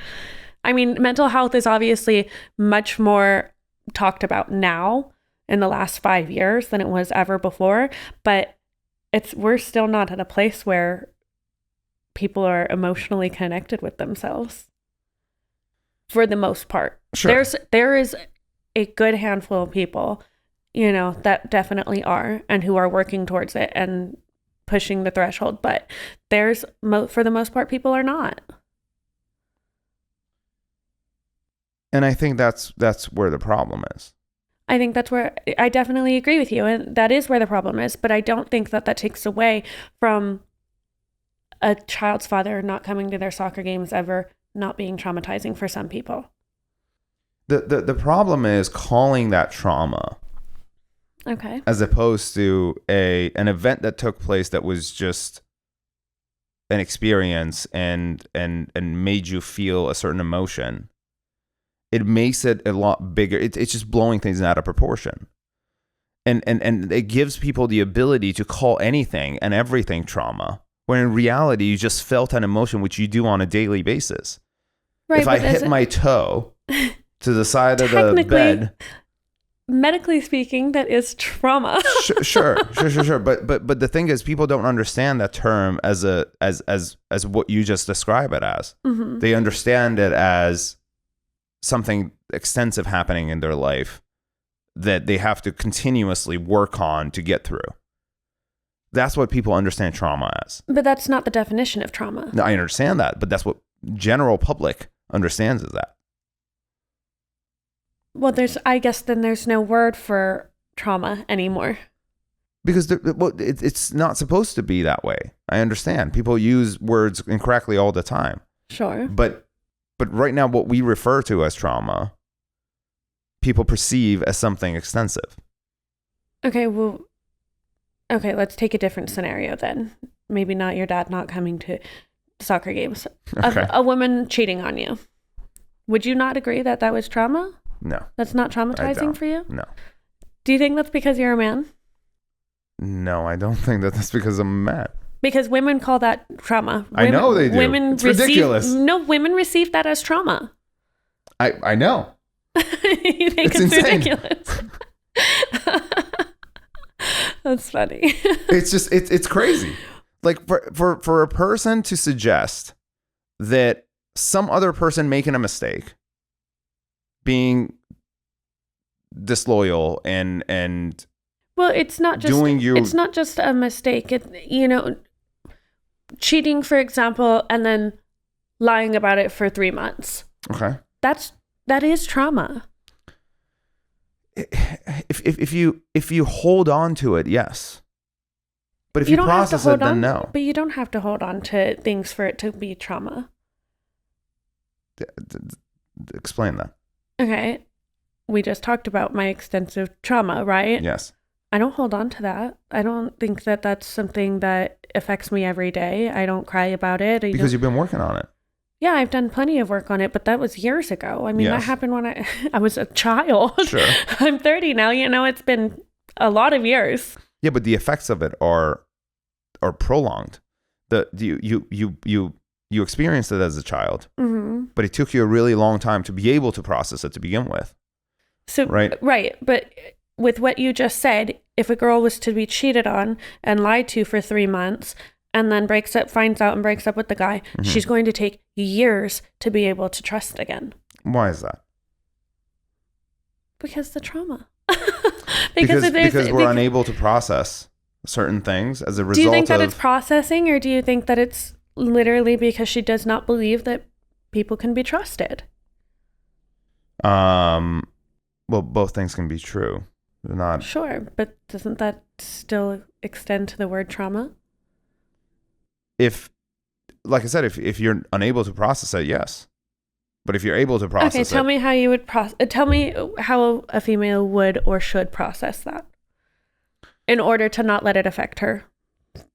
I mean, mental health is obviously much more talked about now in the last 5 years than it was ever before, but we're still not at a place where people are emotionally connected with themselves for the most part. Sure. There is a good handful of people, that definitely are and who are working towards it and pushing the threshold, but for the most part, people are not. And I think that's where the problem is. I think that's where I definitely agree with you, and that is where the problem is, but I don't think that takes away from a child's father not coming to their soccer games ever not being traumatizing for some people. The problem is calling that trauma. Okay. As opposed to an event that took place that was just an experience and made you feel a certain emotion. It makes it a lot bigger. It's just blowing things out of proportion. And it gives people the ability to call anything and everything trauma, when in reality you just felt an emotion, which you do on a daily basis. Right, if I hit my toe to the side of the bed, medically speaking, that is trauma. Sure. But the thing is, people don't understand that term as what you just describe it as. Mm-hmm. They understand it as something extensive happening in their life that they have to continuously work on to get through. That's what people understand trauma as. But that's not the definition of trauma. No, I understand that, but that's what general public understands as that. Well, I guess then there's no word for trauma anymore. Because it's not supposed to be that way. I understand. People use words incorrectly all the time. Sure. But right now, what we refer to as trauma, people perceive as something extensive. Okay, well, let's take a different scenario then. Maybe not your dad not coming to soccer games. Okay. A woman cheating on you. Would you not agree that was trauma? No. That's not traumatizing for you? No. Do you think that's because you're a man? No, I don't think that's because I'm mad. Because women call that trauma. I know they do. It's ridiculous. No, women receive that as trauma. I know. You think it's ridiculous? That's funny. It's just it's crazy. Like for a person to suggest that some other person making a mistake, being disloyal and well, it's not just a mistake. Cheating, for example, and then lying about it for 3 months. Okay. That is trauma. If you hold on to it, yes. But if you process it, then no. But you don't have to hold on to things for it to be trauma. Explain that. Okay. We just talked about my extensive trauma, right? Yes. I don't hold on to that. I don't think that that's something that affects me every day. I don't cry about it. Because you've been working on it. Yeah, I've done plenty of work on it, but that was years ago. I mean, Yes. That happened when I was a child. Sure. I'm 30 now. It's been a lot of years. Yeah, but the effects of it are prolonged. You experienced it as a child, but it took you a really long time to be able to process it to begin with. So right, but with what you just said, if a girl was to be cheated on and lied to for 3 months and then finds out and breaks up with the guy, she's going to take years to be able to trust again. Why is that? Because the trauma. because we're unable to process certain things as a result of... Do you think that it's processing, or do you think that it's literally because she does not believe that people can be trusted? Well, both things can be true. They're not... Sure, but doesn't that still extend to the word trauma? Like I said, if you're unable to process it, yes. But if you're able to process it... Okay, tell me how you would tell me how a female would or should process that in order to not let it affect her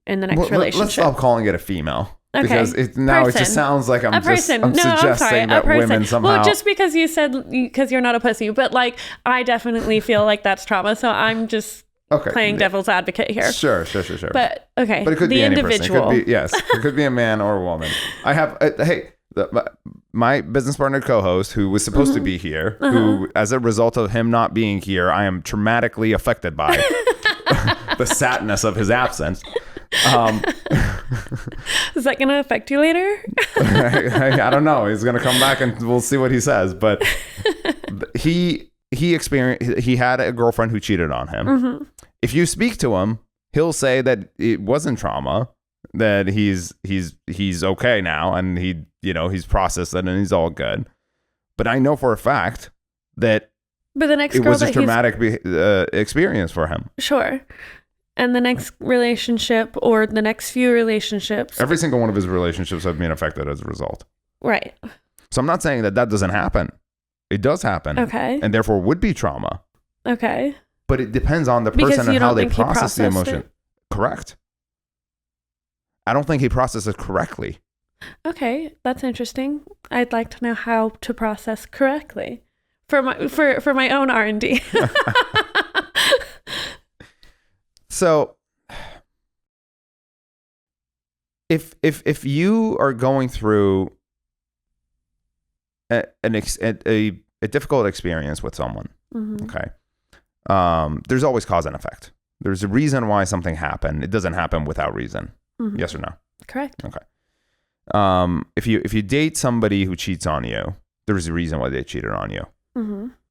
in the next relationship. Let's stop calling it a female. Okay. Because it just sounds like I'm suggesting that women somehow... Well, just because you said, because you're not a pussy, but like, I definitely feel like that's trauma. So I'm just playing devil's advocate here. Sure. But okay. But it could be any person. It could be a man or a woman. I have, my business partner co-host who was supposed to be here, who, as a result of him not being here, I am traumatically affected by the sadness of his absence. Is that going to affect you later? I don't know. He's going to come back and we'll see what he says. But he had a girlfriend who cheated on him. If you speak to him, he'll say that it wasn't trauma, that he's okay now, and he's processed it and he's all good. But I know for a fact that it was a traumatic experience for him. Sure. And the next relationship or the next few relationships. Every single one of his relationships have been affected as a result. Right. So I'm not saying that doesn't happen. It does happen. Okay. And therefore would be trauma. Okay. But it depends on the person and how they process the emotion. Correct. I don't think he processed it correctly. Okay. That's interesting. I'd like to know how to process correctly for my own R&D. So if you are going through a difficult experience with someone, okay, there's always cause and effect. There's a reason why something happened. It doesn't happen without reason. Yes or no? Correct. Okay. If you date somebody who cheats on you, there's a reason why they cheated on you.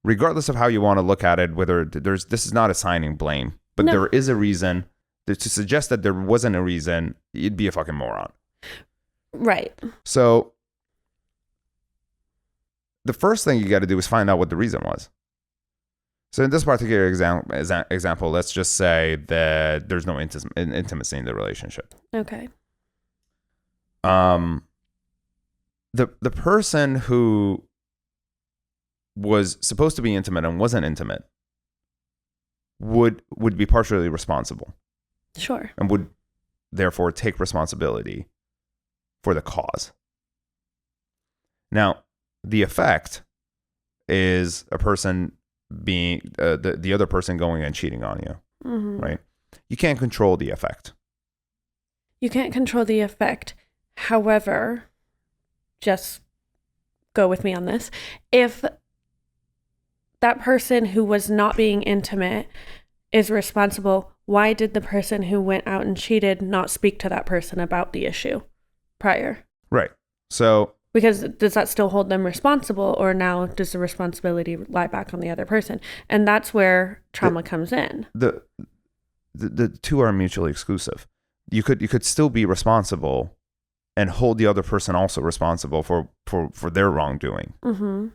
Regardless of how you want to look at it, whether this is not assigning blame. But there is a reason. To suggest that there wasn't a reason, you'd be a fucking moron. Right. So the first thing you got to do is find out what the reason was. So in this particular example, let's just say that there's no intimacy in the relationship. Okay. The person who was supposed to be intimate and wasn't intimate would be partially responsible. Sure. And would therefore take responsibility for the cause. Now, the effect is a person being the other person going and cheating on you, right? You can't control the effect. You can't control the effect. However, just go with me on this. If that person who was not being intimate is responsible, why did the person who went out and cheated not speak to that person about the issue prior? Right. So, because does that still hold them responsible, or now does the responsibility lie back on the other person? And that's where trauma comes in. The two are mutually exclusive. You could still be responsible and hold the other person also responsible for their wrongdoing. Mm-hmm.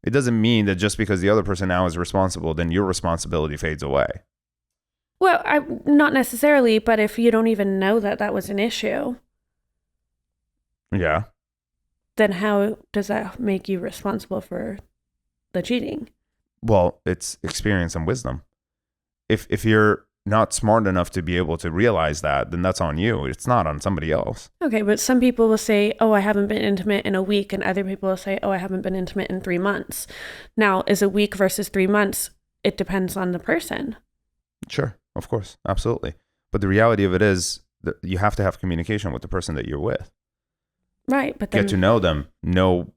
It doesn't mean that just because the other person now is responsible, then your responsibility fades away. Well, not necessarily, but if you don't even know that was an issue. Yeah. Then how does that make you responsible for the cheating? Well, it's experience and wisdom. If you're not smart enough to be able to realize that, then that's on you. It's not on somebody else. Okay, but some people will say, oh, I haven't been intimate in a week, and other people will say, oh, I haven't been intimate in 3 months. Now, is a week versus 3 months, it depends on the person. Sure, of course, absolutely. But the reality of it is that you have to have communication with the person that you're with. Right, but then... Get to know them, know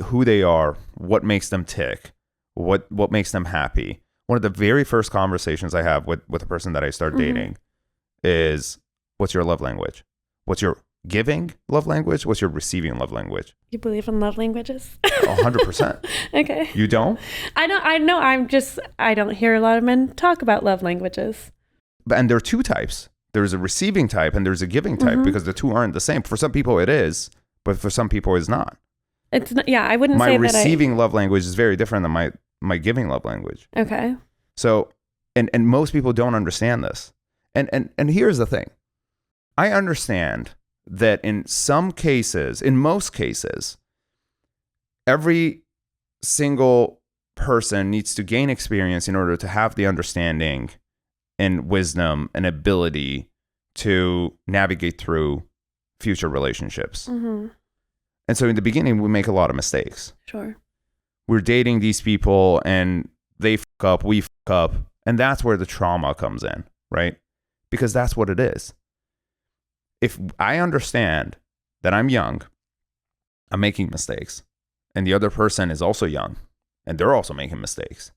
who they are, what makes them tick, what makes them happy. One of the very first conversations I have with a person that I start dating is, what's your love language? What's your giving love language? What's your receiving love language? You believe in love languages? 100%. Okay. You don't? I know. I don't hear a lot of men talk about love languages. And there are two types. There's a receiving type and there's a giving type, because the two aren't the same. For some people it is, but for some people it's not. It's not, yeah, I wouldn't say that my receiving love language is very different than my giving love language. Okay. So, and most people don't understand this. And here's the thing. I understand that in most cases, every single person needs to gain experience in order to have the understanding and wisdom and ability to navigate through future relationships. Mm-hmm. And so in the beginning, we make a lot of mistakes. Sure. We're dating these people and they fuck up, we fuck up. And that's where the trauma comes in, right? Because that's what it is. If I understand that I'm young, I'm making mistakes, and the other person is also young, and they're also making mistakes,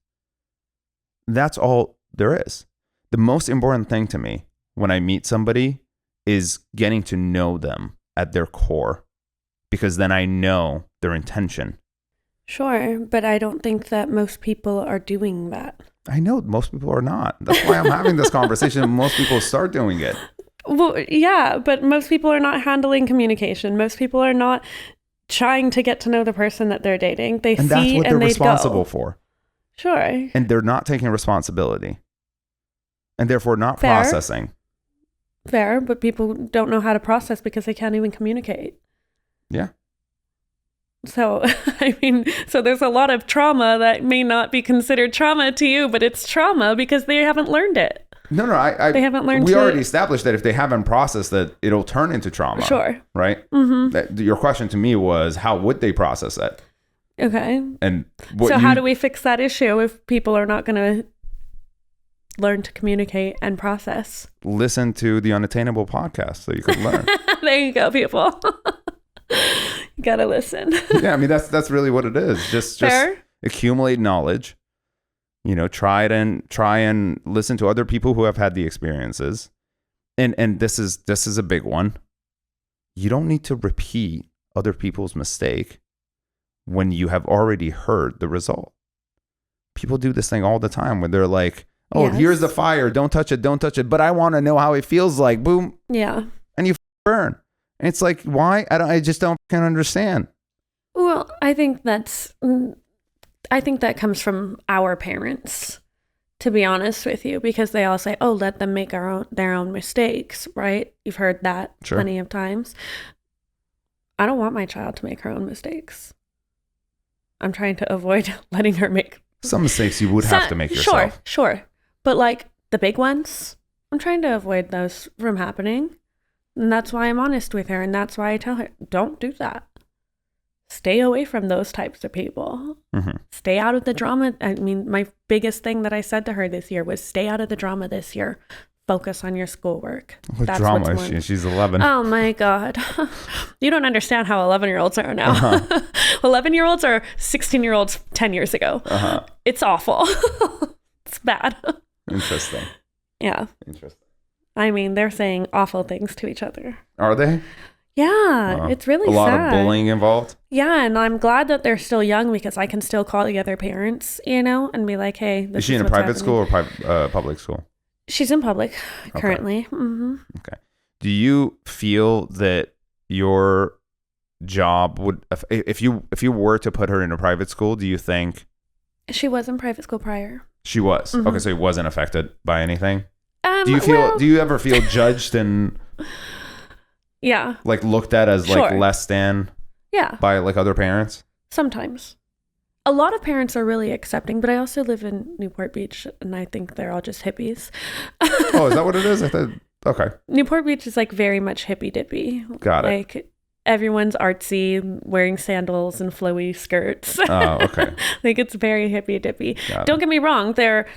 that's all there is. The most important thing to me when I meet somebody is getting to know them at their core, because then I know their intention. Sure, but I don't think that most people are doing that. I know most people are not. That's why I'm having this conversation. Most people start doing it. Well, yeah, but most people are not handling communication. Most people are not trying to get to know the person that they're dating. They and see that's what and they're they responsible go. For. Sure. And they're not taking responsibility. And therefore not Fair. Processing. Fair, but people don't know how to process because they can't even communicate. Yeah. So, so there's a lot of trauma that may not be considered trauma to you, but it's trauma because they haven't learned it. No, they haven't learned. We already established that if they haven't processed it, it'll turn into trauma. Sure. Right? Mm-hmm. Your question to me was, how would they process it? Okay. And how do we fix that issue if people are not going to learn to communicate and process? Listen to the Unattainable podcast so you can learn. There you go, people. You gotta listen. Yeah, I mean that's really what it is. Just accumulate knowledge. Try and listen to other people who have had the experiences. And this is a big one. You don't need to repeat other people's mistake when you have already heard the result. People do this thing all the time where they're like, oh, yes, here's the fire, don't touch it, but I want to know how it feels like. Boom. Yeah. And you burn. And it's like, why? I just don't understand. Well, I think that comes from our parents. to be honest with you, because they all say, oh, let them make their own mistakes, right? You've heard that plenty of times. I don't want my child to make her own mistakes. I'm trying to avoid letting her make some mistakes you would have to make yourself. Sure. But like the big ones, I'm trying to avoid those from happening. And that's why I'm honest with her. And that's why I tell her, don't do that. Stay away from those types of people. Mm-hmm. Stay out of the drama. I mean, my biggest thing that I said to her this year was stay out of the drama this year. Focus on your schoolwork. What drama is she? She's 11. Oh my God. You don't understand how 11-year-olds are now. 11-year-olds are 16-year-olds 10 years ago. It's awful. It's bad. Interesting. Yeah. Interesting. I mean, they're saying awful things to each other. Are they? Yeah, it's really sad. A lot of bullying involved? Yeah, and I'm glad that they're still young because I can still call the other parents, and be like, hey, this is she in a private school or public school? She's in public currently. Okay. Okay. Do you feel that your job would, if you were to put her in a private school, do you think? She was in private school prior. She was? Mm-hmm. Okay, so it wasn't affected by anything? Do you ever feel judged and yeah, like looked at as like less than by like other parents? Sometimes. A lot of parents are really accepting, but I also live in Newport Beach and I think they're all just hippies. Oh, is that what it is? I thought, okay. Newport Beach is like very much hippie dippy. Got it. Like everyone's artsy, wearing sandals and flowy skirts. Oh, okay. Like it's very hippie dippy. Don't get me wrong, they're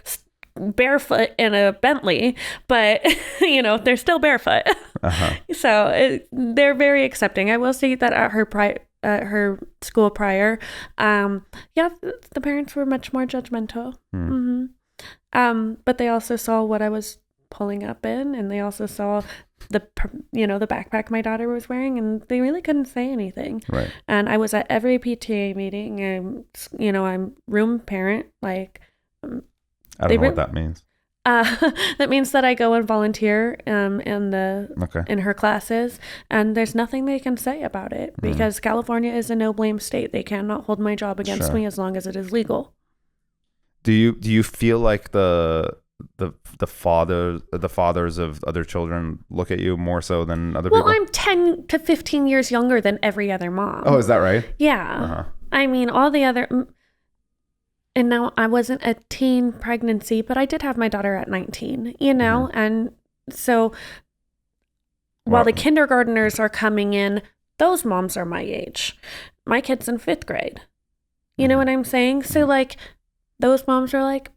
barefoot in a Bentley, but they're still barefoot. So they're very accepting. I will say that at her school prior, the parents were much more judgmental. But they also saw what I was pulling up in, and they also saw the backpack my daughter was wearing, and they really couldn't say anything. Right. And I was at every PTA meeting, and I'm room parent, like. I don't know what that means. That means that I go and volunteer in her classes, and there's nothing they can say about it because California is a no blame state. They cannot hold my job against me as long as it is legal. Do you feel like the fathers of other children look at you more so than other people? Well, I'm 10 to 15 years younger than every other mom. Oh, is that right? Yeah. I mean, all the other. And now I wasn't a teen pregnancy, but I did have my daughter at 19, and so while the kindergartners are coming in, those moms are my age. My kid's in 5th grade. You know what I'm saying? So like those moms are like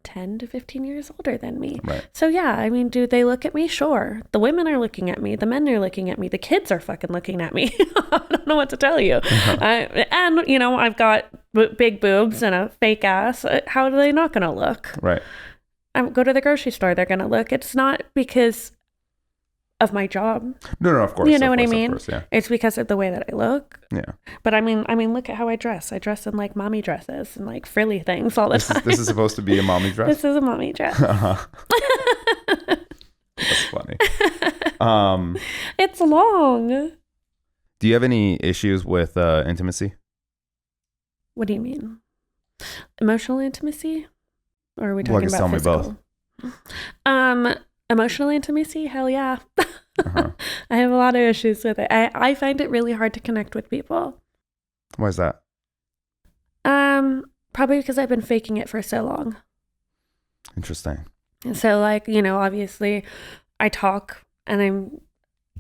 10 to 15 years older than me. Right. So yeah, I mean, do they look at me? Sure. The women are looking at me. The men are looking at me. The kids are fucking looking at me. I don't know what to tell you. I've got big boobs and a fake ass. How are they not going to look? Right. I go to the grocery store. They're going to look. It's not because of my job. No, of course. You know what I mean? Of course, yeah. It's because of the way that I look. Yeah. But I mean, look at how I dress. I dress in like mommy dresses and like frilly things all the time. This is supposed to be a mommy dress? This is a mommy dress. That's funny. It's long. Do you have any issues with intimacy? What do you mean? Emotional intimacy? Or are we talking about tell physical? Me both. Emotional intimacy? Hell yeah. I have a lot of issues with it. I find it really hard to connect with people. Why is that? Probably because I've been faking it for so long. Interesting. And so obviously I talk and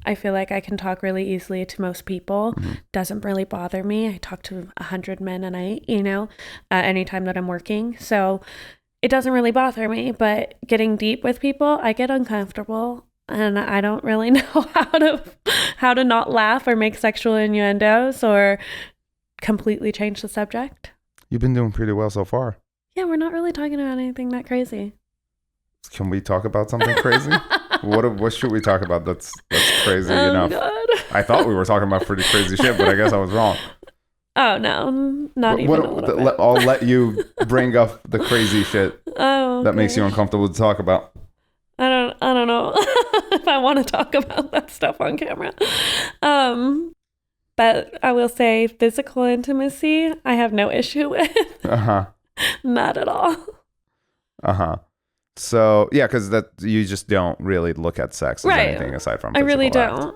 I feel like I can talk really easily to most people. Doesn't really bother me. I talk to 100 men a night, anytime that I'm working. So it doesn't really bother me, but getting deep with people, I get uncomfortable and I don't really know how to not laugh or make sexual innuendos or completely change the subject. You've been doing pretty well so far. Yeah, we're not really talking about anything that crazy. Can we talk about something crazy? What should we talk about that's crazy enough? God. I thought we were talking about pretty crazy shit, but I guess I was wrong. Oh, no. Not even a little bit. I'll let you bring up the crazy shit that makes you uncomfortable to talk about. I don't know if I want to talk about that stuff on camera. But I will say physical intimacy, I have no issue with. Uh-huh. Not at all. So yeah, because that you just don't really look at sex as anything aside from I really act. don't.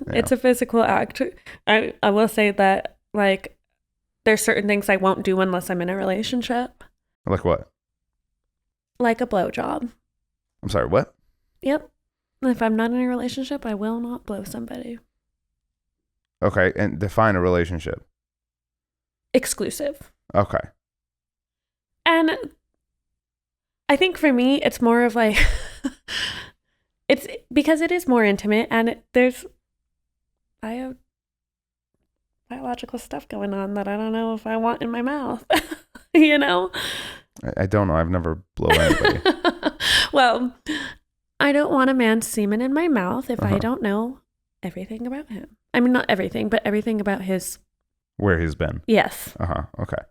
It's a physical act. I will say that, like, there's certain things I won't do unless I'm in a relationship. Like what? Like a blowjob. I'm sorry, what? Yep. If I'm not in a relationship, I will not blow somebody. Okay, and define a relationship. Exclusive. Okay. And I think for me, it's more of like, it's because it is more intimate and there's biological stuff going on that I don't know if I want in my mouth, you know? I don't know. I've never blown anybody. Well, I don't want a man's semen in my mouth if I don't know everything about him. I mean, not everything, but everything about his... Where he's been. Yes. Okay.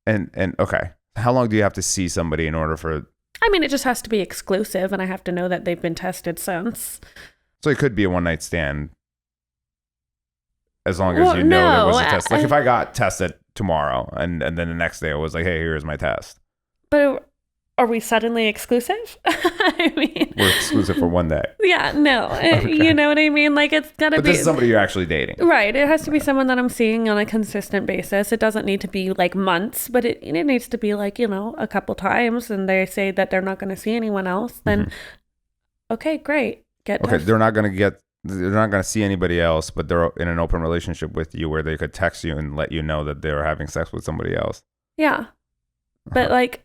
And okay. How long do you have to see somebody in order for... I mean, it just has to be exclusive and I have to know that they've been tested since. So it could be a one-night stand as long as you know there was a test. Like if I got tested tomorrow and then the next day I was like, hey, here's my test. But are we suddenly exclusive? I mean... We're exclusive for one day. Yeah, no. Okay. You know what I mean? Like it's gotta be... But this is somebody you're actually dating. Right. It has to be someone that I'm seeing on a consistent basis. It doesn't need to be like months, but it needs to be like, you know, a couple times and they say that they're not going to see anyone else. Then, okay, great. They're not going to see anybody else, but they're in an open relationship with you where they could text you and let you know that they were having sex with somebody else. Yeah. But like,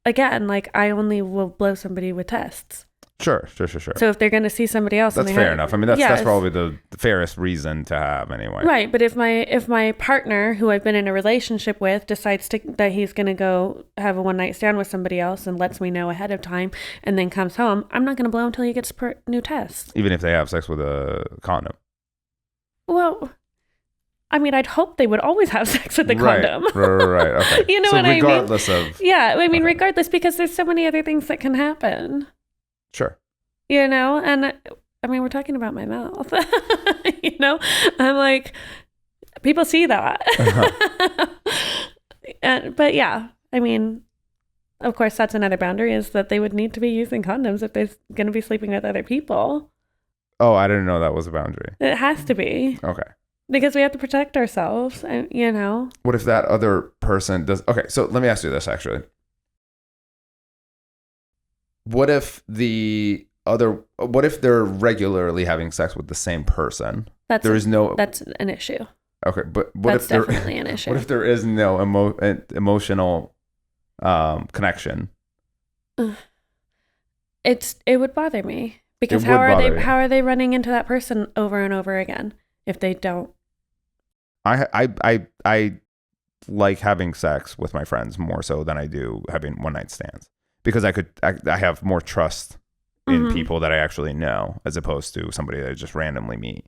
again, like I only will blow somebody with tests. Sure. So if they're going to see somebody else, that's fair enough. I mean, that's probably the fairest reason to have anyway. Right, but if my partner, who I've been in a relationship with, decides that he's going to go have a one night stand with somebody else and lets me know ahead of time, and then comes home, I'm not going to blow until he gets new tests. Even if they have sex with a condom. Well, I mean, I'd hope they would always have sex with the condom. Right. Okay. You know what I mean? Regardless of... Yeah, I mean, regardless, because there's so many other things that can happen. Sure. You know, and I mean, we're talking about my mouth. You know, I'm like, people see that. But yeah, I mean, of course, that's another boundary is that they would need to be using condoms if they're going to be sleeping with other people. Oh, I didn't know that was a boundary. It has to be. Okay. Because we have to protect ourselves, you know. What if that other person does... Okay, so let me ask you this, actually. What if they're regularly having sex with the same person? That's an issue. Okay, but that's definitely an issue. What if there is no emotional connection? It would bother me because how are they running into that person over and over again if they don't? I like having sex with my friends more so than I do having one night stands. Because I have more trust in people that I actually know as opposed to somebody that I just randomly meet.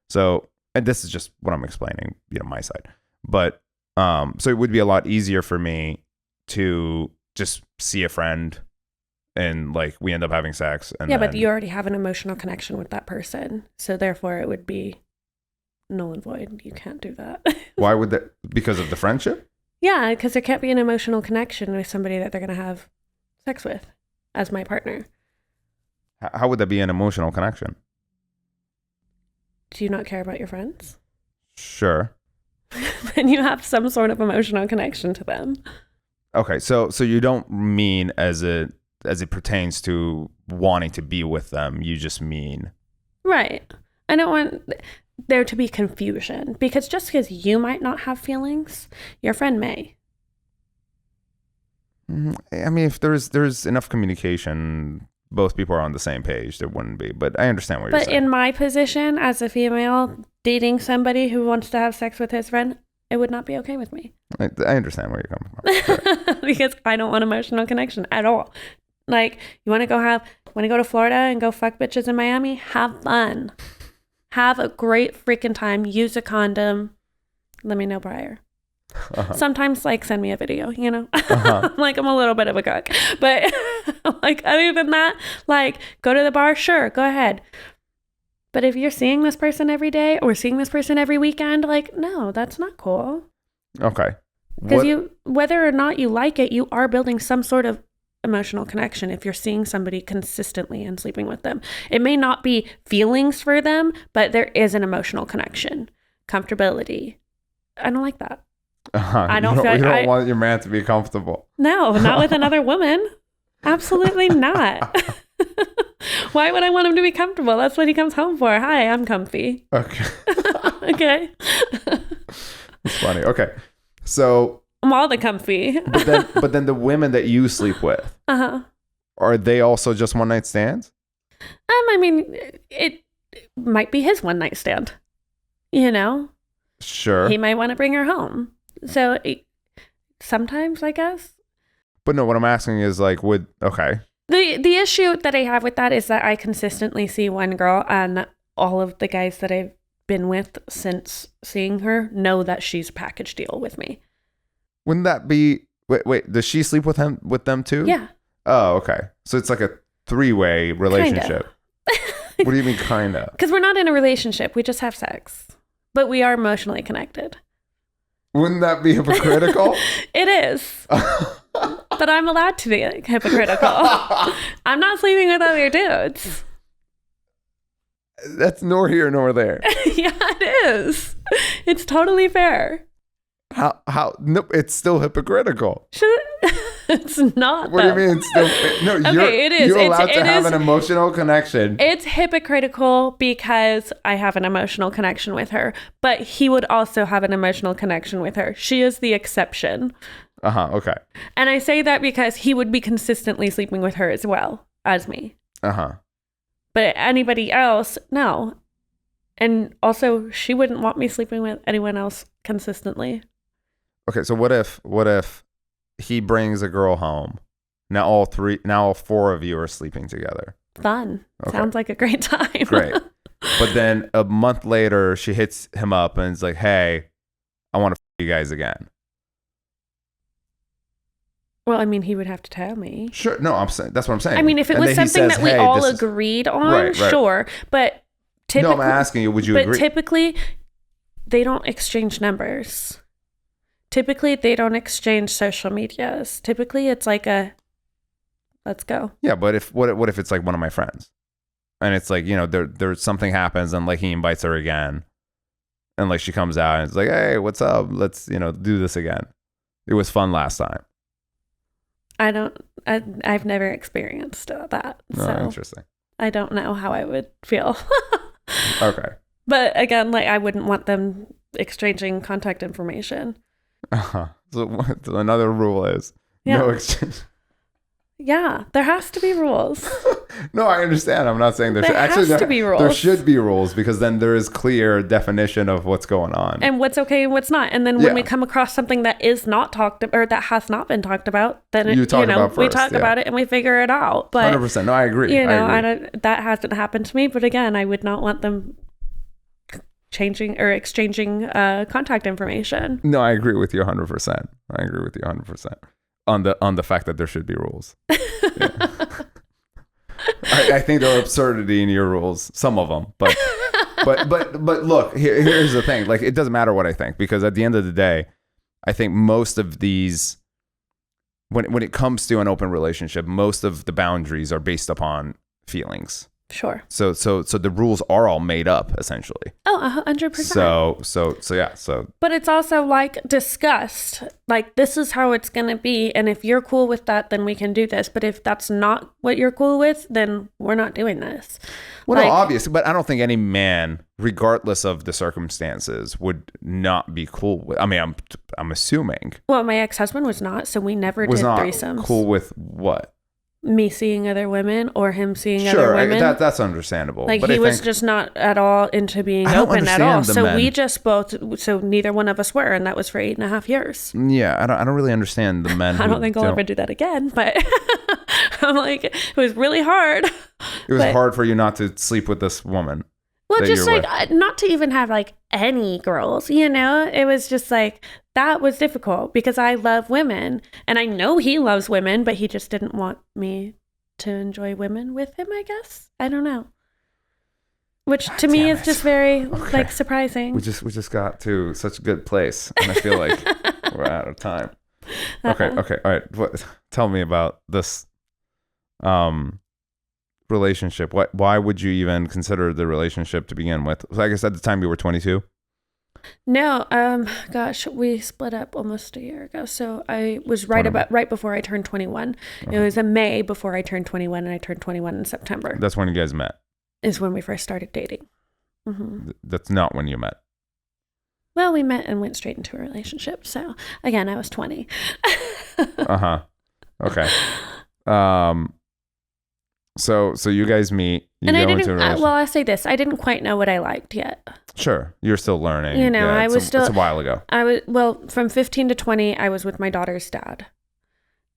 So, and this is just what I'm explaining, you know, my side. But, so it would be a lot easier for me to just see a friend and like we end up having sex. And but you already have an emotional connection with that person. So therefore it would be null and void. You can't do that. Why would that? Because of the friendship? Yeah, because there can't be an emotional connection with somebody that they're going to have sex with as my partner. How would that be an emotional connection? Do you not care about your friends? Sure. Then you have some sort of emotional connection to them. Okay, so you don't mean as it pertains to wanting to be with them. You just mean... Right. I don't want there to be confusion because just because you might not have feelings, your friend may. I mean, if there's enough communication, both people are on the same page, there wouldn't be. But I understand what you're saying. But in my position as a female dating somebody who wants to have sex with his friend, it would not be okay with me. I understand where you're coming from. Sure. Because I don't want emotional connection at all. Like, you want to go to Florida and go fuck bitches in Miami? Have fun. Have a great freaking time. Use a condom. Let me know prior. Sometimes like send me a video, you know. Like I'm a little bit of a cook, but like other than that, like go to the bar, sure, go ahead. But if you're seeing this person every day or seeing this person every weekend, like no, that's not cool. Okay. Because whether or not you like it, you are building some sort of emotional connection if you're seeing somebody consistently and sleeping with them. It may not be feelings for them, but there is an emotional connection. Comfortability. I don't like that. I don't feel like you don't want your man to be comfortable. No, not with another woman. Absolutely not. Why would I want him to be comfortable? That's what he comes home for. Hi, I'm comfy. Okay. Okay. It's funny. Okay. So I'm all the comfy. but then the women that you sleep with, are they also just one night stands? I mean, it might be his one night stand. You know? Sure. He might want to bring her home. So sometimes, I guess. But no, what I'm asking is like, okay. The issue that I have with that is that I consistently see one girl, and all of the guys that I've been with since seeing her know that she's a package deal with me. Wouldn't that be... Wait, does she sleep with them too? Yeah. Oh, okay. So it's like a 3-way relationship. What do you mean, kinda? Because we're not in a relationship. We just have sex. But we are emotionally connected. Wouldn't that be hypocritical? It is. But I'm allowed to be hypocritical. I'm not sleeping with other dudes. That's nor here nor there. Yeah, it is. It's totally fair. How? No, it's still hypocritical. It's not. What do you mean? It's still no. Okay, it is. You're allowed to have an emotional connection. It's hypocritical because I have an emotional connection with her, but he would also have an emotional connection with her. She is the exception. Okay. And I say that because he would be consistently sleeping with her as well as me. But anybody else, no. And also, she wouldn't want me sleeping with anyone else consistently. Okay, so what if he brings a girl home? Now all 4 of you are sleeping together. Fun. Okay. Sounds like a great time. Great. But then a month later, she hits him up and is like, "Hey, I want to you guys again." Well, I mean, he would have to tell me. Sure. No, I'm saying that's what I'm saying. I mean, if it was something that we all agreed on, right. Sure. But typically, no, I'm asking you, would you agree? But typically, they don't exchange numbers. Typically, they don't exchange social medias. Typically, it's like let's go. Yeah, but what if it's like one of my friends, and it's like, you know, there's something happens and like he invites her again, and like she comes out and it's like, "Hey, what's up? Let's, you know, do this again. It was fun last time." I've never experienced that. No, so interesting. I don't know how I would feel. Okay. But again, like, I wouldn't want them exchanging contact information. So another rule is no exchange. Yeah, there has to be rules. No, I understand. I'm not saying there should be rules. There should be rules because then there is clear definition of what's going on and what's okay and what's not. And then when we come across something that is not talked about or that has not been talked about, then we talk about it and we figure it out. But 100%. No, I agree. You know, that hasn't happened to me. But again, I would not want them changing or exchanging contact information. No, I agree with you 100%. I agree with you 100%. On the fact that there should be rules. Yeah. I think there are absurdity in your rules, some of them, but look, here's the thing. Like, it doesn't matter what I think, because at the end of the day, I think most of these, when it comes to an open relationship, most of the boundaries are based upon feelings. Sure. So the rules are all made up, essentially. Oh, 100%. So yeah. But it's also like discussed. Like, this is how it's going to be. And if you're cool with that, then we can do this. But if that's not what you're cool with, then we're not doing this. Well, no, obviously. But I don't think any man, regardless of the circumstances, would not be cool with. I mean, I'm assuming. Well, my ex-husband was not. So we never did threesomes. Cool with what? Me seeing other women or him seeing other women. Sure, that's understandable. Like, but he was just not at all into being open at all. So we just so neither one of us were, and that was for 8.5 years. Yeah, I don't really understand the men. I don't think I'll ever do that again, but I'm like, it was really hard. It was hard for you not to sleep with this woman. Well, just like not to even have like any girls, you know, it was just like, that was difficult because I love women and I know he loves women, but he just didn't want me to enjoy women with him, I guess. I don't know. Which to me is just very like surprising. We just got to such a good place. And I feel like We're out of time. Okay. All right. Tell me about this relationship. Why would you even consider the relationship to begin with? I guess at the time you were 22. No, gosh, we split up almost a year ago. So I was right before I turned 21. It was in May before I turned 21, and I turned 21 in September. That's when you guys met. Is when we first started dating. Mm-hmm. That's not when you met. Well, we met and went straight into a relationship. So again, I was 20. Okay. So you guys meet. And I didn't. I'll say this: I didn't quite know what I liked yet. Sure, you're still learning. I was still. It's a while ago. From 15 to 20, I was with my daughter's dad,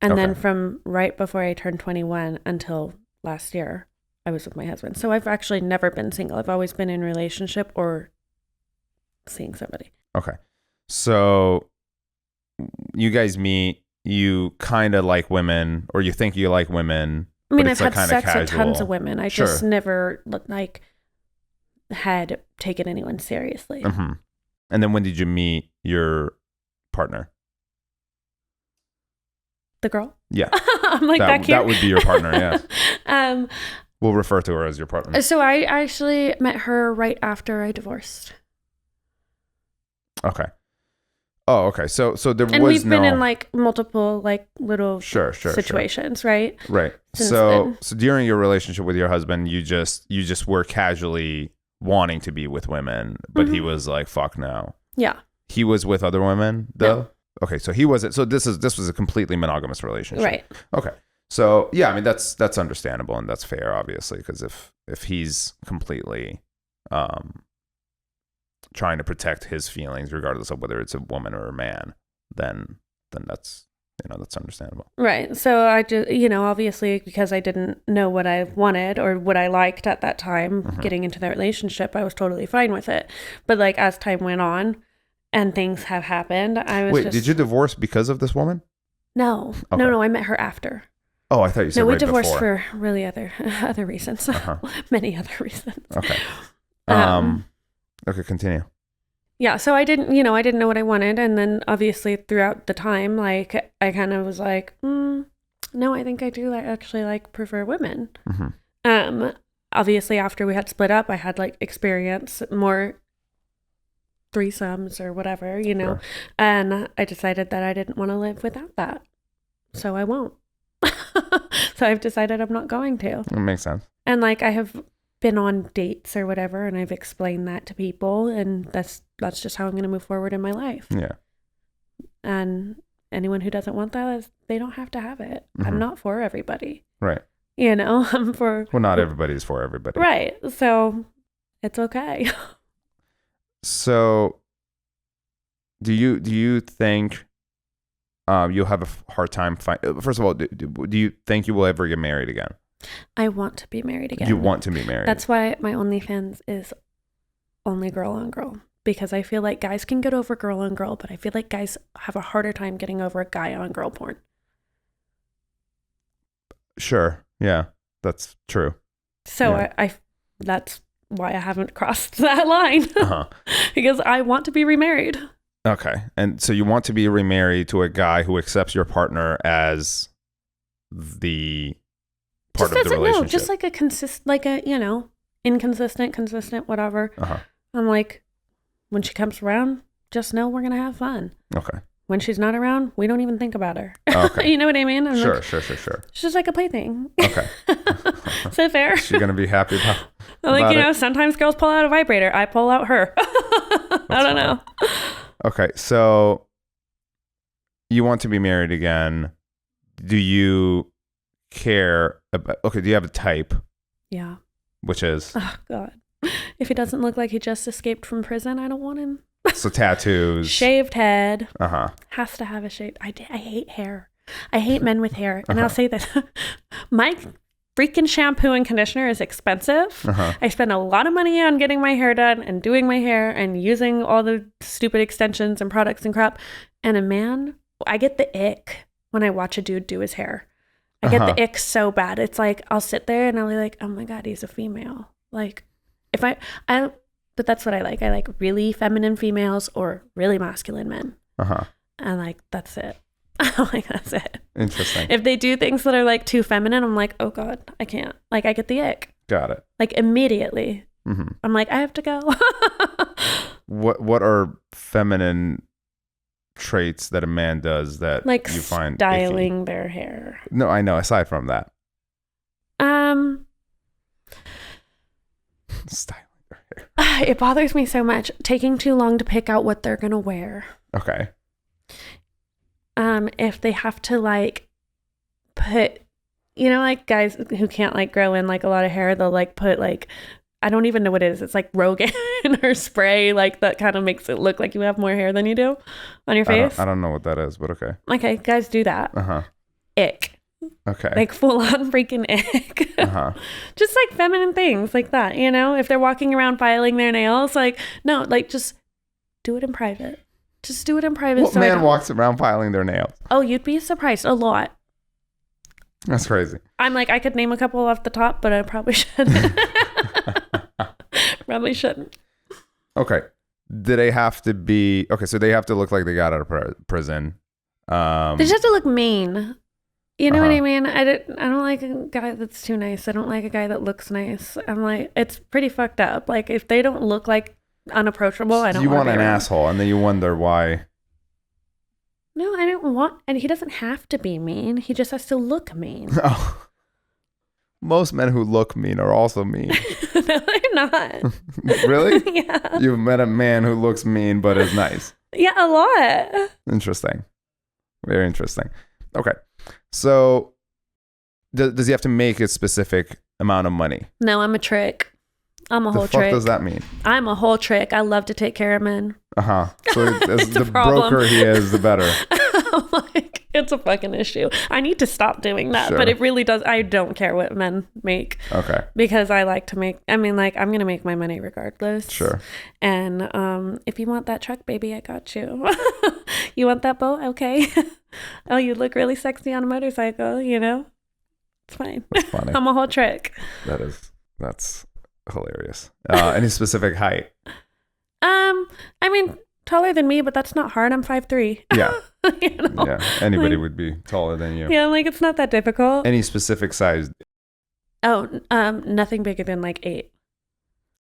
and then from right before I turned 21 until last year, I was with my husband. So I've actually never been single. I've always been in a relationship or seeing somebody. Okay, so you guys meet. You kind of like women, or you think you like women. I mean, I've had sex with tons of women. I just never had taken anyone seriously. Mm-hmm. And then when did you meet your partner? The girl? Yeah. I'm like back here. That would be your partner, yeah. We'll refer to her as your partner. So I actually met her right after I divorced. Okay. Oh, okay. So there and we've been in multiple little situations, right? Right. So during your relationship with your husband, you just were casually wanting to be with women, but he was like, "Fuck no." Yeah. He was with other women though. No. Okay, so he wasn't. So this was a completely monogamous relationship, right? Okay. So yeah, I mean that's understandable and that's fair, obviously, because if he's completely trying to protect his feelings regardless of whether it's a woman or a man, then that's that's understandable. Right. So I just obviously because I didn't know what I wanted or what I liked at that time getting into the relationship, I was totally fine with it. But as time went on and things have happened, did you divorce because of this woman? No. Okay. No, I met her after. Oh, I thought you said no, we right divorced before. For really other reasons. Many other reasons. Okay. Okay, continue. Yeah, so I didn't know what I wanted, and then obviously throughout the time, I kind of was like, no, I think I do actually prefer women. Mm-hmm. Obviously after we had split up, I had experience more threesomes or whatever, sure. And I decided that I didn't want to live without that, so I won't. So I've decided I'm not going to. That makes sense. And I have been on dates or whatever, and I've explained that to people, and that's just how I'm going to move forward in my life. Yeah. And anyone who doesn't want that, they don't have to have it. Mm-hmm. I'm not for everybody. Right. I'm for... Well, not everybody's for everybody. Right. So it's okay. So do you think you'll have a hard time first of all, do you think you will ever get married again? I want to be married again. You want to be married. That's why my OnlyFans is only girl on girl, because I feel like guys can get over girl on girl, but I feel like guys have a harder time getting over guy on girl porn. Sure. Yeah, that's true. So yeah. I that's why I haven't crossed that line. Because I want to be remarried. Okay. And so you want to be remarried to a guy who accepts your partner as the part of the relationship. No, just inconsistent, consistent, whatever. I'm like, when she comes around, just know we're going to have fun. Okay. When she's not around, we don't even think about her. Okay. You know what I mean? Sure. It's just like a plaything. Okay. Is that fair? She's going to be happy about it. Sometimes girls pull out a vibrator. I pull out her. I don't know. Okay. So you want to be married again. Do you care about, do you have a type? Yeah. Which is? Oh, God. If he doesn't look like he just escaped from prison, I don't want him. So tattoos. Shaved head. Has to have a shave. I hate hair. I hate men with hair. And I'll say this. My freaking shampoo and conditioner is expensive. I spend a lot of money on getting my hair done and doing my hair and using all the stupid extensions and products and crap. And a man, I get the ick when I watch a dude do his hair. I get the ick so bad. It's like, I'll sit there and I'll be like, oh my God, he's a female. But that's what I like. I like really feminine females or really masculine men. And like, that's it. I'm like, that's it. Interesting. If they do things that are like too feminine, I'm like, oh God, I can't. Like, I get the ick. Got it. Like immediately. Mm-hmm. I'm like, I have to go. What are feminine traits that a man does that like you find styling icky? their hair? No, I know. Aside from that, styling their hair. It bothers me so much. Taking too long to pick out what they're gonna wear. Okay. If they have to like put, you know, like guys who can't like grow in like a lot of hair, they'll like put like, I don't even know what it is. It's like Rogaine or spray, like that kind of makes it look like you have more hair than you do on your face. I don't know what that is, but okay. Okay, guys do that. Ick. Okay. Like full on freaking ick. Just like feminine things like that, you know? If they're walking around filing their nails, like, no, like just do it in private. Just do it in private. What man walks around filing their nails? Oh, you'd be surprised. A lot. That's crazy. I'm like, I could name a couple off the top, but I probably shouldn't. Probably shouldn't. Okay. Do they have to be... Okay, so they have to look like they got out of prison. They just have to look mean. You know what I mean? I don't like a guy that's too nice. I don't like a guy that looks nice. I'm like, it's pretty fucked up. Like, if they don't look like unapproachable, I don't You want an around. asshole, and then you wonder why... No, I don't want... And he doesn't have to be mean. He just has to look mean. Oh. Most men who look mean are also mean. No, they're not. Really? Yeah. You've met a man who looks mean but is nice. Yeah, a lot. Interesting. Very interesting. Okay. So, does he have to make a specific amount of money? No, I'm a trick. I'm a whole The fuck trick. does that mean? I'm a whole trick. I love to take care of men. So as the problem. broker he is, the better. I'm like, it's a fucking issue. I need to stop doing that. Sure. But it really does. I don't care what men make. Okay. Because I like to make, I mean, like, I'm going to make my money regardless. Sure. And if you want that truck, baby, I got you. You want that boat? Okay. Oh, you look really sexy on a motorcycle, you know? It's fine. That's funny. I'm a whole trick. That's hilarious. Any specific height? I mean, taller than me, but that's not hard. I'm 5'3". Yeah. You know? Yeah. Anybody would be taller than you. Yeah, like it's not that difficult. Any specific size? Oh, nothing bigger than like 8.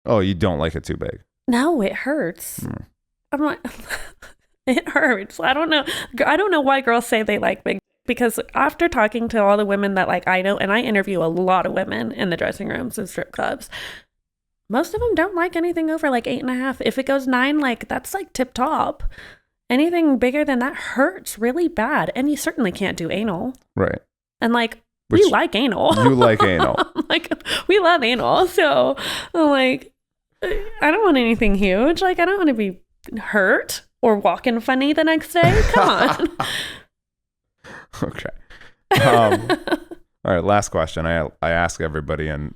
Oh, you don't like it too big? No, it hurts. I'm like, it hurts. I don't know why girls say they like big, because after talking to all the women that like I know, and I interview a lot of women in the dressing rooms and strip clubs, most of them don't like anything over like 8.5. If it goes 9, like that's like tip top. Anything bigger than that hurts really bad. And you certainly can't do anal. Right. And like, we like anal. You like anal. Like, we love anal. So I'm like, I don't want anything huge. Like, I don't want to be hurt or walking funny the next day. Come on. Okay. All right. Last question. I ask everybody, and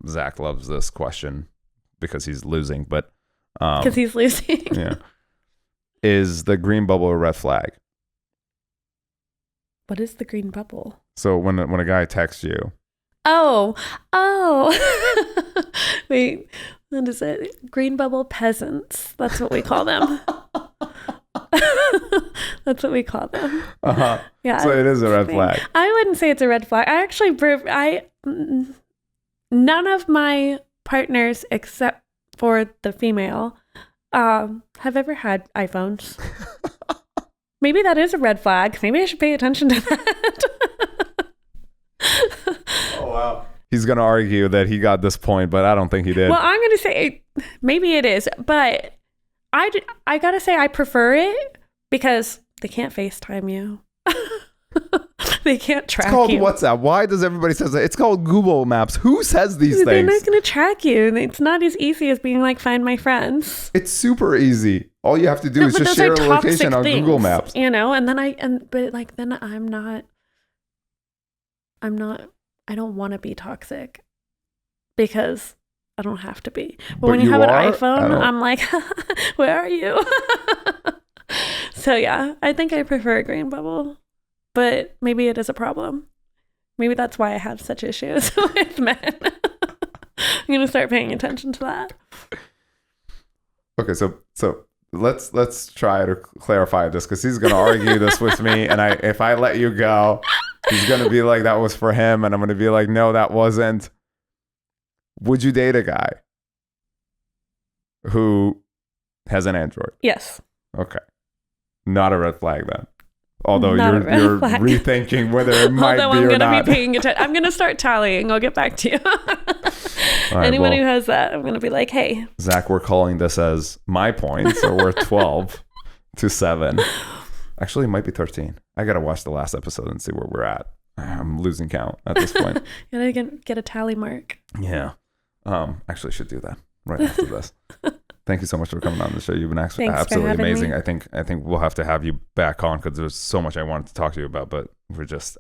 Zach loves this question because he's losing, but because he's losing. Yeah. Is the green bubble a red flag? What is the green bubble? So when a guy texts you. Oh. Wait, what is it? Green bubble peasants. That's what we call them. That's what we call them. Yeah. So it is a red flag. I wouldn't say it's a red flag. I actually, none of my partners except for the female have ever had iPhones. Maybe that is a red flag. Maybe I should pay attention to that. Oh, wow. He's going to argue that he got this point, but I don't think he did. Well, I'm going to say maybe it is, but I got to say I prefer it because they can't FaceTime you. They can't track you. It's called WhatsApp. Why does everybody say that? It's called Google Maps. Who says these things? They're not going to track you. It's not as easy as being like, find my friends. It's super easy. All you have to do is just share a location on Google Maps. You know, and then I don't want to be toxic because I don't have to be. But when you have an iPhone, I'm like, where are you? So yeah, I think I prefer a green bubble. But maybe it is a problem. Maybe that's why I have such issues with men. I'm going to start paying attention to that. Okay, so let's try to clarify this, because he's gonna argue this with me, and if I let you go, he's gonna be like, that was for him, and I'm gonna be like, no, that wasn't. Would you date a guy who has an Android? Yes. Okay. Not a red flag then. Although Not you're rethinking whether it might be or not. Although I'm going to be paying attention. I'm going to start tallying. I'll get back to you. Right, Anyone who has that, I'm going to be like, hey. Zach, we're calling this as my points, so we're 12-7. Actually, it might be 13. I got to watch the last episode and see where we're at. I'm losing count at this point. You got to get a tally mark. Yeah. Actually, I should do that right after this. Thank you so much for coming on the show. You've been absolutely amazing. Me. I think we'll have to have you back on, because there's so much I wanted to talk to you about, but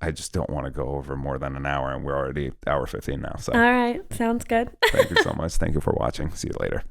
I just don't want to go over more than an hour, and we're already hour 15 now. So all right, sounds good. Thank you so much. Thank you for watching. See you later.